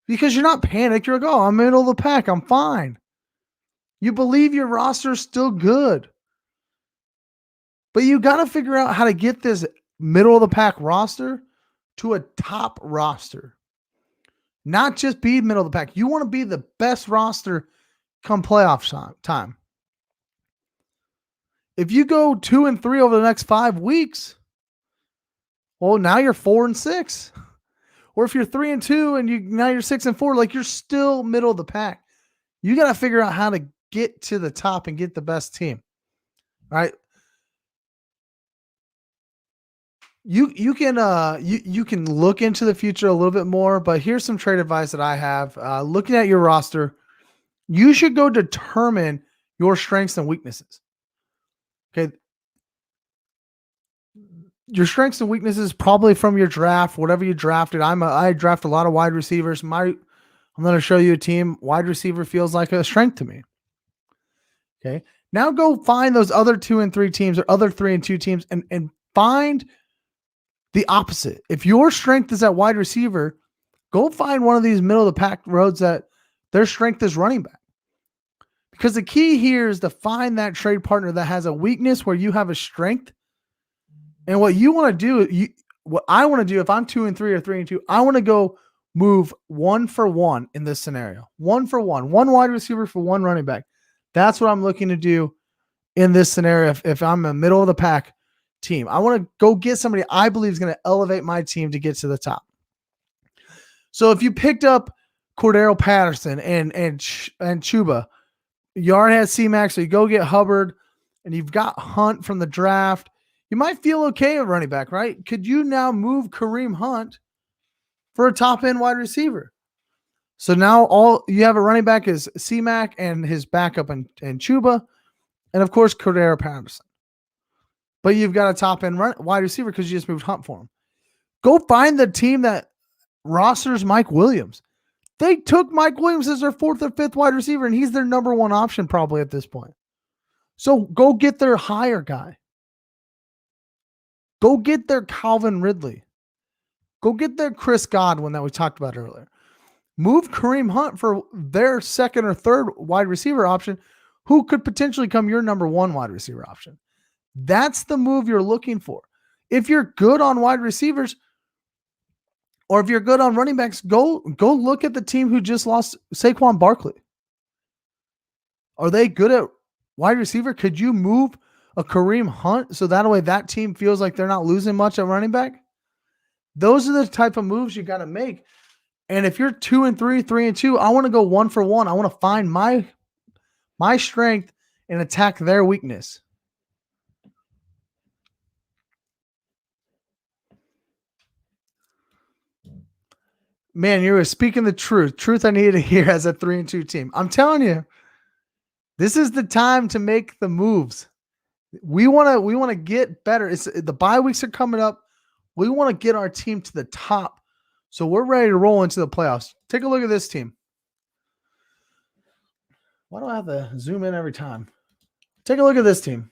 Because you're not panicked. You're like, I'm middle of the pack. I'm fine. You believe your roster is still good. But you got to figure out how to get this middle of the pack roster to a top roster. Not just be middle of the pack. You want to be the best roster come playoff time. If you go 2-3 over the next 5 weeks, well, now you're 4-6. Or if you're 3-2 and now you're 6-4, like you're still middle of the pack. You got to figure out how to get to the top and get the best team. All right. You can look into the future a little bit more, but here's some trade advice that I have. Looking at your roster, you should go determine your strengths and weaknesses. Okay. Your strengths and weaknesses probably from your draft, whatever you drafted. I draft a lot of wide receivers. I'm going to show you a team. Wide receiver feels like a strength to me. Okay. Now go find those other 2 and 3 teams or other 3 and 2 teams and find the opposite. If your strength is at wide receiver, go find one of these middle of the pack roads that their strength is running back. Because the key here is to find that trade partner that has a weakness where you have a strength. And what you want to do, what I want to do if I'm 2 and 3 or 3 and 2, I want to go move 1 for 1 in this scenario. 1 for 1, one wide receiver for one running back. That's what I'm looking to do in this scenario. If I'm a middle of the pack team, I want to go get somebody I believe is going to elevate my team to get to the top. So if you picked up Cordero Patterson and Chuba, you already had C-Max, so you go get Hubbard, and you've got Hunt from the draft. You might feel okay at running back, right? Could you now move Kareem Hunt for a top-end wide receiver? So now all you have a running back is C-Mac and his backup and Chuba, and of course Cordero Patterson. But you've got a top-end wide receiver because you just moved Hunt for him. Go find the team that rosters Mike Williams. They took Mike Williams as their 4th or 5th wide receiver, and he's their number 1 option probably at this point. So go get their higher guy. Go get their Calvin Ridley. Go get their Chris Godwin that we talked about earlier. Move Kareem Hunt for their 2nd or 3rd wide receiver option, who could potentially come your number 1 wide receiver option. That's the move you're looking for. If you're good on wide receivers, or if you're good on running backs, go look at the team who just lost Saquon Barkley. Are they good at wide receiver? Could you move a Kareem Hunt so that way that team feels like they're not losing much at running back? Those are the type of moves you got to make. And if you're 2 and 3, 3 and 2, I want to go 1 for 1. I want to find my strength and attack their weakness. Man, you were speaking the truth. Truth I needed to hear as a 3 and 2 team. I'm telling you, this is the time to make the moves. We want to get better. The bye weeks are coming up. We want to get our team to the top. So we're ready to roll into the playoffs. Take a look at this team. Why do I have to zoom in every time? Take a look at this team.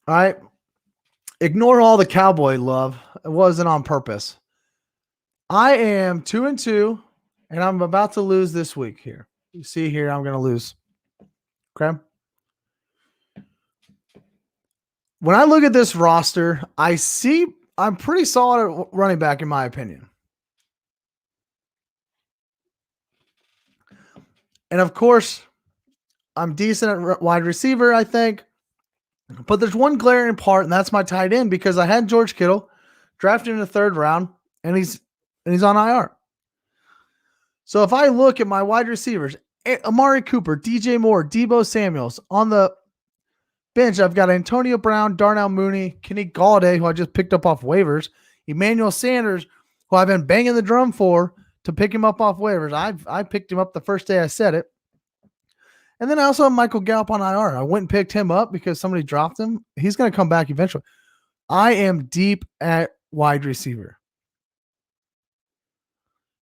All right. Ignore all the Cowboy love. It wasn't on purpose. I am 2 and 2, and I'm about to lose this week here. You see here, I'm going to lose. Okay. When I look at this roster, I see I'm pretty solid at running back, in my opinion. And of course, I'm decent at wide receiver, I think. But there's one glaring part, and that's my tight end, because I had George Kittle drafted in the 3rd round, and he's on IR. So if I look at my wide receivers, Amari Cooper, DJ Moore, Deebo Samuels, on the bench, I've got Antonio Brown, Darnell Mooney, Kenny Galladay, who I just picked up off waivers, Emmanuel Sanders, who I've been banging the drum for to pick him up off waivers. I picked him up the first day I said it. And then I also have Michael Gallup on IR. I went and picked him up because somebody dropped him. He's going to come back eventually. I am deep at wide receiver.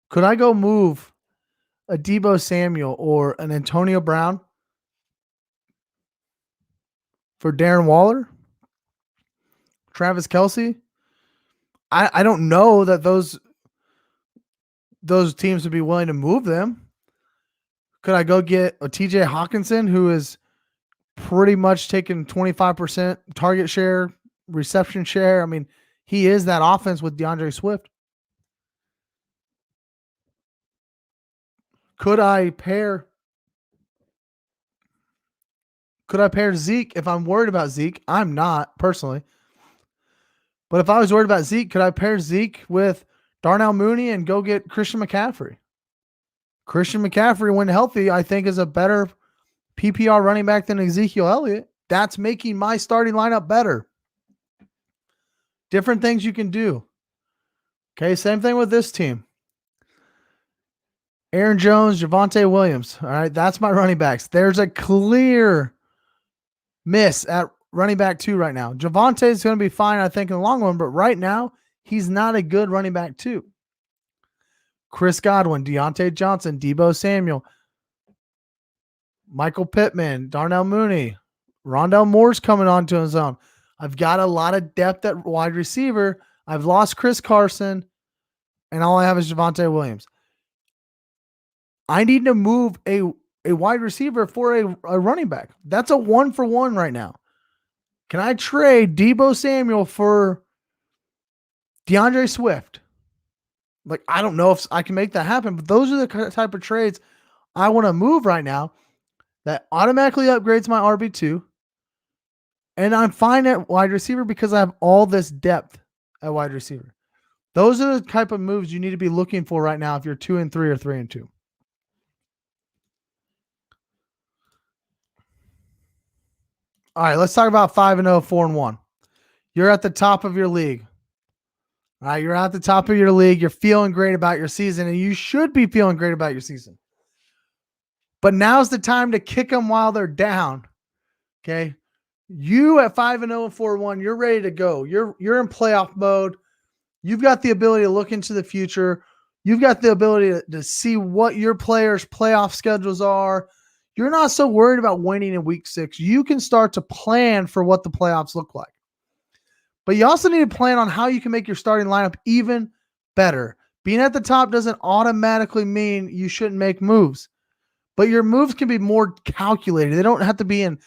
Could I go move a Deebo Samuel or an Antonio Brown for Darren Waller? Travis Kelce? I don't know that those teams would be willing to move them. Could I go get a TJ Hawkinson, who is pretty much taking 25% target share, reception share? I mean, he is that offense with DeAndre Swift. Could I pair Zeke if I'm worried about Zeke? I'm not, personally. But if I was worried about Zeke, could I pair Zeke with Darnell Mooney and go get Christian McCaffrey? Christian McCaffrey, when healthy, I think is a better PPR running back than Ezekiel Elliott. That's making my starting lineup better. Different things you can do. Okay, same thing with this team. Aaron Jones, Javonte Williams. All right, that's my running backs. There's a clear miss at running back 2 right now. Javonte is going to be fine, I think, in the long run, but right now, he's not a good running back 2. Chris Godwin, Deontay Johnson, Deebo Samuel. Michael Pittman, Darnell Mooney, Rondell Moore's coming onto his own. I've got a lot of depth at wide receiver. I've lost Chris Carson, and all I have is Javonte Williams. I need to move a wide receiver for a running back. That's a 1-for-1 right now. Can I trade Deebo Samuel for DeAndre Swift? Like, I don't know if I can make that happen, but those are the type of trades I want to move right now that automatically upgrades my RB2. And I'm fine at wide receiver because I have all this depth at wide receiver. Those are the type of moves you need to be looking for right now if you're 2-3 or 3-2. All right, let's talk about 5-0, 4-1. You're at the top of your league. All right, you're at the top of your league. You're feeling great about your season, and you should be feeling great about your season. But now's the time to kick them while they're down. Okay? You at 5-0 and 4-1, you're ready to go. You're in playoff mode. You've got the ability to look into the future. You've got the ability to see what your players' playoff schedules are. You're not so worried about winning in week 6. You can start to plan for what the playoffs look like. But you also need to plan on how you can make your starting lineup even better. Being at the top doesn't automatically mean you shouldn't make moves. But your moves can be more calculated. They don't have to be in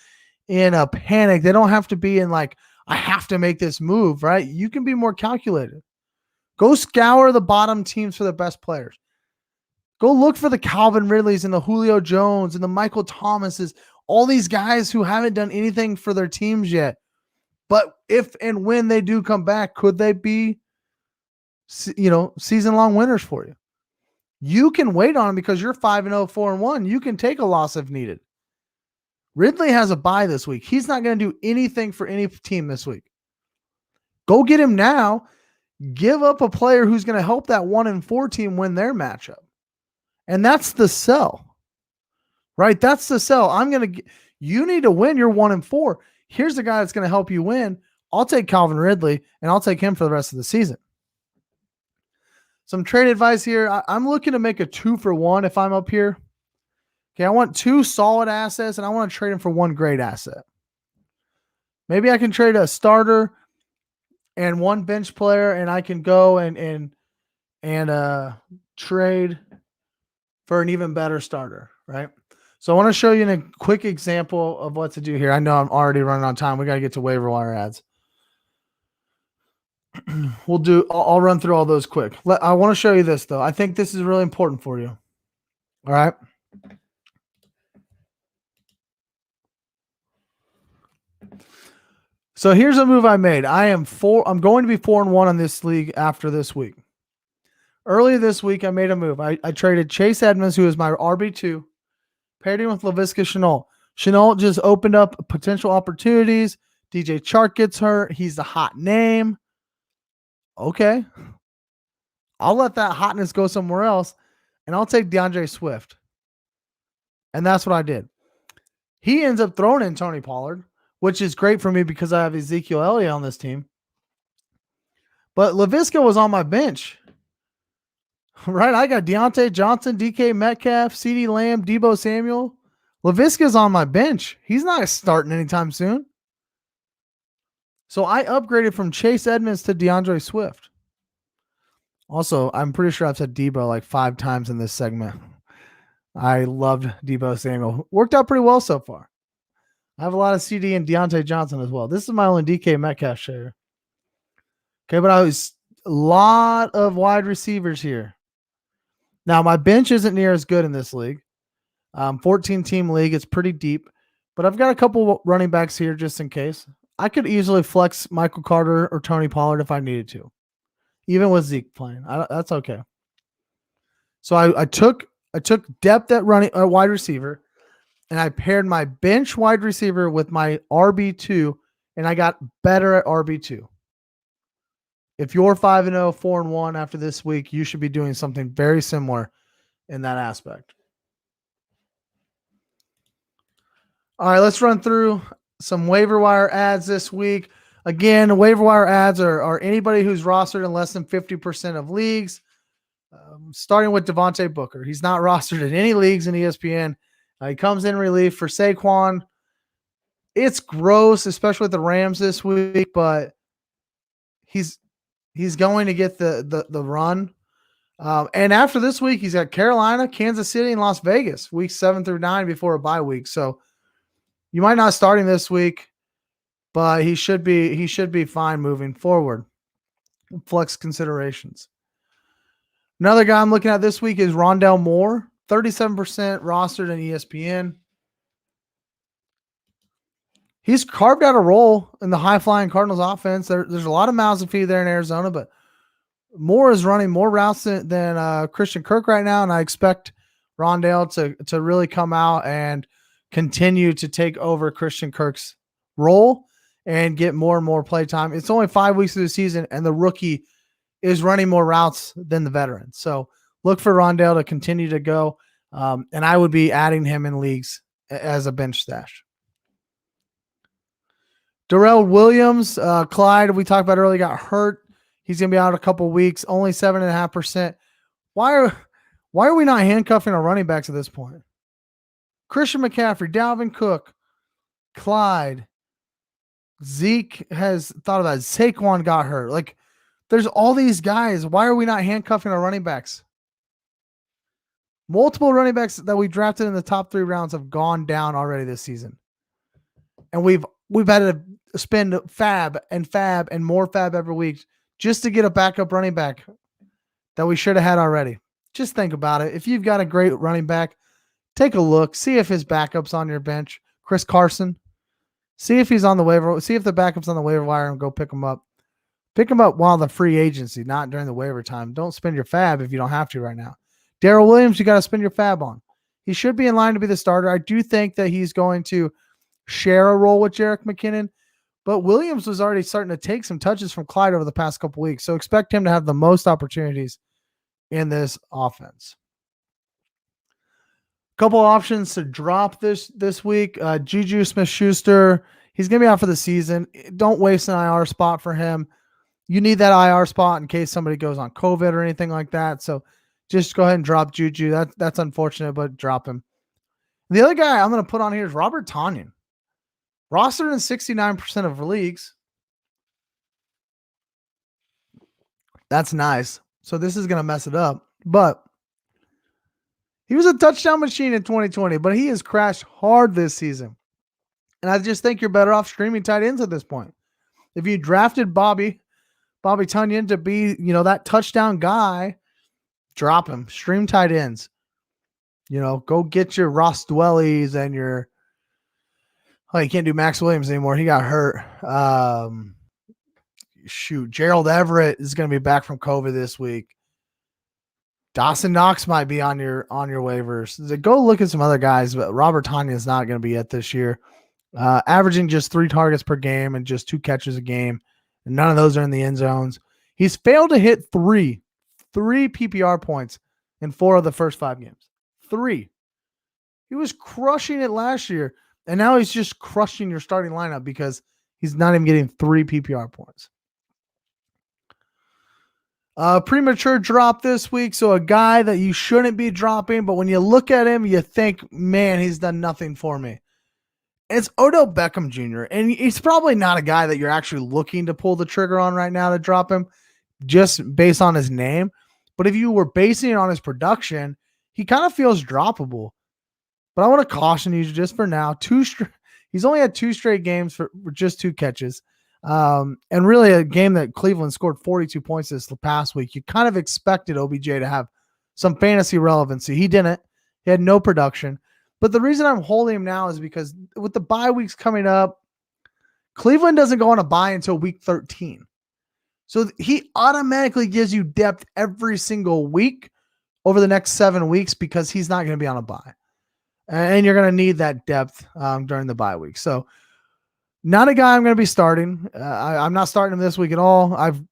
a panic. They don't have to be in like, I have to make this move, right? You can be more calculated. Go scour the bottom teams for the best players. Go look for the Calvin Ridleys and the Julio Jones and the Michael Thomases, all these guys who haven't done anything for their teams yet. But if and when they do come back, could they be, season-long winners for you? You can wait on them because you're 5-0, 4-1. You can take a loss if needed. Ridley has a bye this week. He's not going to do anything for any team this week. Go get him now. Give up a player who's going to help that 1-4 team win their matchup. And that's the sell, right? That's the sell. You need to win your 1-4. Here's the guy that's going to help you win. I'll take Calvin Ridley, and I'll take him for the rest of the season. Some trade advice here. I'm looking to make a 2-for-1 if I'm up here. Okay, I want 2 solid assets, and I want to trade them for 1 great asset. Maybe I can trade a starter and 1 bench player, and I can go and trade for an even better starter, right? So I want to show you a quick example of what to do here. I know I'm already running on time. We got to get to waiver wire ads. I'll run through all those quick. I want to show you this, though. I think this is really important for you. All right. So here's a move I made. I'm going to be 4-1 on this league after this week. Earlier this week, I made a move. I traded Chase Edmonds, who is my RB2, paired him with Laviska Shenault. Shenault just opened up potential opportunities. DJ Chark gets hurt. He's the hot name. Okay. I'll let that hotness go somewhere else, and I'll take DeAndre Swift. And that's what I did. He ends up throwing in Tony Pollard, which is great for me because I have Ezekiel Elliott on this team. But Laviska was on my bench. Right? I got Deontay Johnson, DK Metcalf, CeeDee Lamb, Deebo Samuel. Laviska's on my bench. He's not starting anytime soon. So I upgraded from Chase Edmonds to DeAndre Swift. Also, I'm pretty sure I've said Deebo like 5 times in this segment. I loved Deebo Samuel. Worked out pretty well so far. I have a lot of CD and Deontay Johnson as well. This is my only DK Metcalf share. Okay, but I was a lot of wide receivers here. Now, my bench isn't near as good in this league. 14-team league. It's pretty deep. But I've got a couple running backs here just in case. I could easily flex Michael Carter or Tony Pollard if I needed to. Even with Zeke playing. That's okay. So I took depth at wide receiver, and I paired my bench wide receiver with my RB2, and I got better at RB2. If you're 5-0, 4-1 after this week, you should be doing something very similar in that aspect. All right, let's run through some waiver wire ads this week. Again, waiver wire ads are anybody who's rostered in less than 50% of leagues. Starting with Devontae Booker. He's not rostered in any leagues in ESPN. He comes in relief for Saquon. It's gross, especially with the Rams this week, but he's going to get the run. And after this week, he's got Carolina, Kansas City, and Las Vegas, weeks 7 through 9 before a bye week. So you might not start him this week, but he should be fine moving forward. Flex considerations. Another guy I'm looking at this week is Rondale Moore, 37% rostered in ESPN. He's carved out a role in the high-flying Cardinals offense. There's a lot of mouths to feed there in Arizona, but Moore is running more routes than Christian Kirk right now, and I expect Rondale to really come out and continue to take over Christian Kirk's role and get more and more play time. It's only 5 weeks of the season, and the rookie is running more routes than the veteran. So look for Rondale to continue to go, and I would be adding him in leagues as a bench stash. Darrell Williams, Clyde, we talked about earlier, got hurt. He's going to be out a couple weeks, only 7.5%. Why are we not handcuffing our running backs at this point? Christian McCaffrey, Dalvin Cook, Clyde, Zeke has thought about it. Saquon got hurt. Like, there's all these guys. Why are we not handcuffing our running backs? Multiple running backs that we drafted in the top 3 rounds have gone down already this season. And we've had to spend fab and more fab every week just to get a backup running back that we should have had already. Just think about it. If you've got a great running back, take a look. See if his backup's on your bench. Chris Carson. See if he's on the waiver. See if the backup's on the waiver wire and go pick him up. Pick him up while the free agency, not during the waiver time. Don't spend your fab if you don't have to right now. Darrell Williams, you got to spend your fab on. He should be in line to be the starter. I do think that he's going to share a role with Jerick McKinnon, but Williams was already starting to take some touches from Clyde over the past couple weeks, so expect him to have the most opportunities in this offense. Couple options to drop this week. Juju Smith-Schuster, he's going to be out for the season. Don't waste an IR spot for him. You need that IR spot in case somebody goes on COVID or anything like that. So just go ahead and drop Juju. That's unfortunate, but drop him. The other guy I'm going to put on here is Robert Tonyan. Rostered in 69% of leagues. That's nice. So this is going to mess it up. But he was a touchdown machine in 2020, but he has crashed hard this season. And I just think you're better off streaming tight ends at this point. If you drafted Bobby Tonyan to be, that touchdown guy, drop him. Stream tight ends. Go get your Ross Dwellys and your you can't do Max Williams anymore. He got hurt. Gerald Everett is going to be back from COVID this week. Dawson Knox might be on your waivers. Go look at some other guys, but Robert Tonyan is not going to be it this year. Averaging just 3 targets per game and just 2 catches a game. And none of those are in the end zones. He's failed to hit three PPR points in 4 of the first 5 games. 3. He was crushing it last year, and now he's just crushing your starting lineup because he's not even getting 3 PPR points. Premature drop this week, so a guy that you shouldn't be dropping, but when you look at him, you think, man, he's done nothing for me. It's Odell Beckham Jr., and he's probably not a guy that you're actually looking to pull the trigger on right now to drop him just based on his name. But if you were basing it on his production, he kind of feels droppable. But I want to caution you just for now. He's only had 2 straight games for just 2 catches. And really a game that Cleveland scored 42 points this past week. You kind of expected OBJ to have some fantasy relevancy. He didn't. He had no production. But the reason I'm holding him now is because with the bye weeks coming up, Cleveland doesn't go on a bye until week 13. So he automatically gives you depth every single week over the next 7 weeks because he's not going to be on a bye. And you're going to need that depth during the bye week. So not a guy I'm going to be starting. I'm not starting him this week at all. I've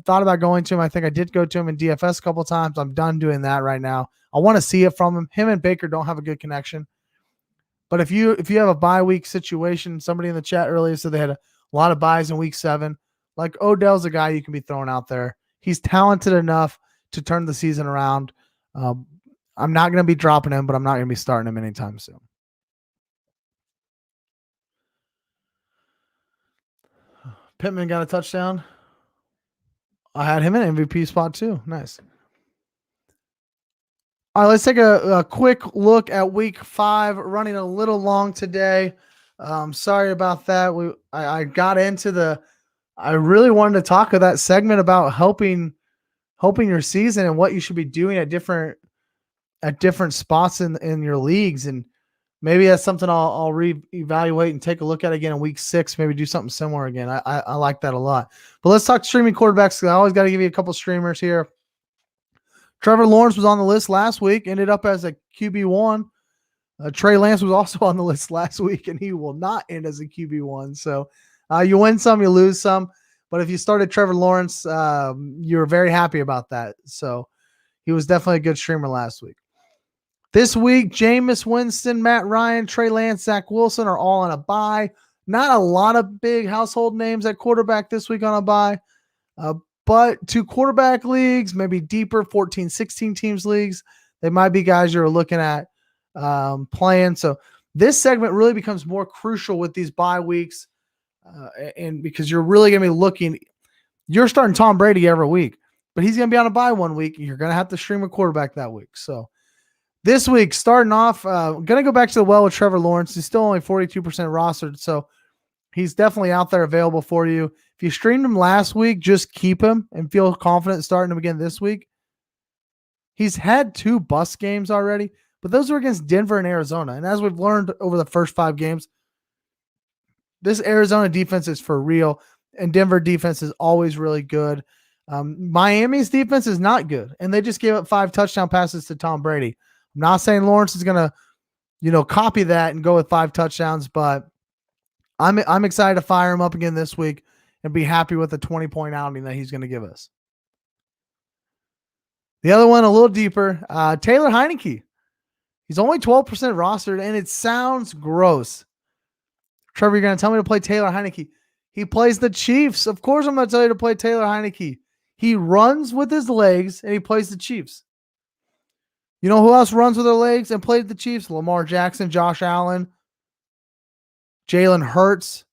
thought about going to him. I think I did go to him in DFS a couple of times. I'm done doing that right now. I want to see it from him. Him and Baker don't have a good connection. But if you have a bye week situation, somebody in the chat earlier said they had a lot of buys in week 7. Like Odell's a guy you can be throwing out there. He's talented enough to turn the season around. I'm not going to be dropping him, but I'm not going to be starting him anytime soon. Pittman got a touchdown. I had him in MVP spot too. Nice. All right, let's take a quick look at week 5. Running a little long today. Sorry about that. I got into I really wanted to talk of that segment about helping your season and what you should be doing at different spots in your leagues. And maybe that's something I'll reevaluate and take a look at again in week 6. Maybe do something similar again. I like that a lot. But let's talk streaming quarterbacks. I always got to give you a couple streamers here. Trevor Lawrence was on the list last week, ended up as a QB1. Trey Lance was also on the list last week, and he will not end as a QB1. So you win some, you lose some. But if you started Trevor Lawrence, you're very happy about that. So he was definitely a good streamer last week. This week, Jameis Winston, Matt Ryan, Trey Lance, Zach Wilson are all on a bye. Not a lot of big household names at quarterback this week on a bye. But 2 quarterback leagues, maybe deeper 14, 16 teams leagues, they might be guys you're looking at playing. So this segment really becomes more crucial with these bye weeks. And because you're really going to be looking, you're starting Tom Brady every week, but he's going to be on a bye one week. You're going to have to stream a quarterback that week. So this week, starting off, going to go back to the well with Trevor Lawrence. He's still only 42% rostered, so he's definitely out there available for you. If you streamed him last week, just keep him and feel confident starting him again this week. He's had 2 bust games already, but those were against Denver and Arizona. And as we've learned over the first 5 games, this Arizona defense is for real, and Denver defense is always really good. Miami's defense is not good, and they just gave up 5 touchdown passes to Tom Brady. I'm not saying Lawrence is going to, copy that and go with 5 touchdowns, but I'm excited to fire him up again this week and be happy with the 20-point outing that he's going to give us. The other one, a little deeper, Taylor Heineke. He's only 12% rostered, and it sounds gross. Trevor, you're going to tell me to play Taylor Heineke. He plays the Chiefs. Of course I'm going to tell you to play Taylor Heineke. He runs with his legs, and he plays the Chiefs. You know who else runs with their legs and played the Chiefs? Lamar Jackson, Josh Allen, Jalen Hurts.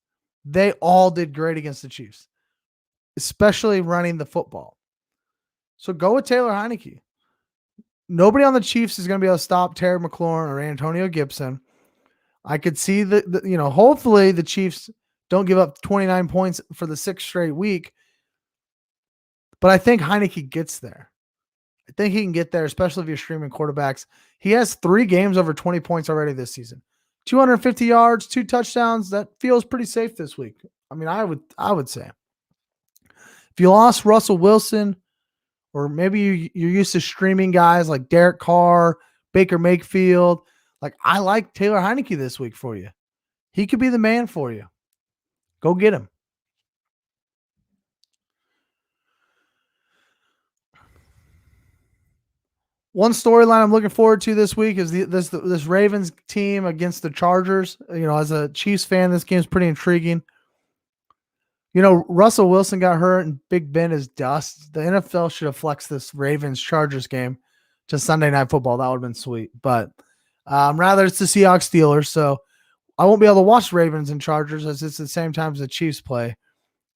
They all did great against the Chiefs, especially running the football. So go with Taylor Heineke. Nobody on the Chiefs is going to be able to stop Terry McLaurin or Antonio Gibson. I could see hopefully the Chiefs don't give up 29 points for the 6th straight week. But I think Heineke gets there. I think he can get there, especially if you're streaming quarterbacks. He has 3 games over 20 points already this season. 250 yards, 2 touchdowns. That feels pretty safe this week. I mean, I would say. If you lost Russell Wilson, or maybe you're used to streaming guys like Derek Carr, Baker Mayfield, I like Taylor Heineke this week for you. He could be the man for you. Go get him. One storyline I'm looking forward to this week is this Ravens team against the Chargers. As a Chiefs fan, this game's pretty intriguing. Russell Wilson got hurt and Big Ben is dust. The NFL should have flexed this Ravens-Chargers game to Sunday Night Football. That would have been sweet. But rather, it's the Seahawks Steelers, so I won't be able to watch Ravens and Chargers as it's the same time as the Chiefs play.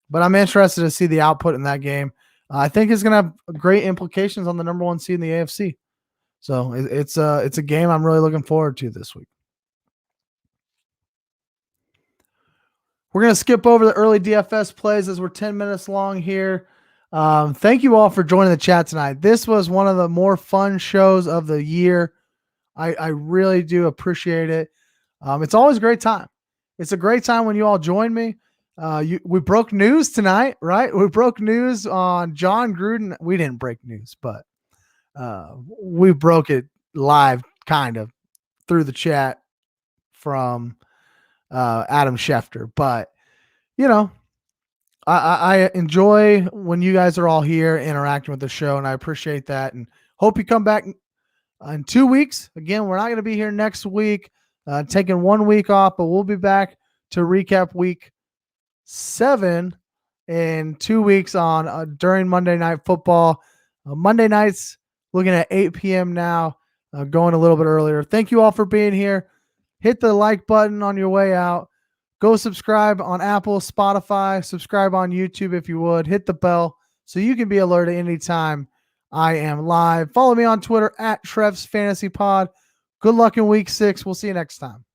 But I'm interested to see the output in that game. I think it's going to have great implications on the number 1 seed in the AFC. So it's a game I'm really looking forward to this week. We're going to skip over the early DFS plays as we're 10 minutes long here. Thank you all for joining the chat tonight. This was one of the more fun shows of the year. I really do appreciate it. It's always a great time. It's a great time when you all join me. We broke news tonight, right? We broke news on John Gruden. We didn't break news, but we broke it live kind of through the chat from Adam Schefter. But, I enjoy when you guys are all here interacting with the show, and I appreciate that and hope you come back in 2 weeks. Again, we're not going to be here next week, taking 1 week off, but we'll be back to recap week 7 in 2 weeks on during Monday Night Football. Monday nights, looking at 8 p.m. now. going a little bit earlier. Thank you all for being here. Hit the like button on your way out. Go subscribe on Apple, Spotify, subscribe on YouTube if you would. Hit the bell so you can be alerted anytime I am live. Follow me on Twitter at Trev's Fantasy Pod. Good luck in week 6. We'll see you next time.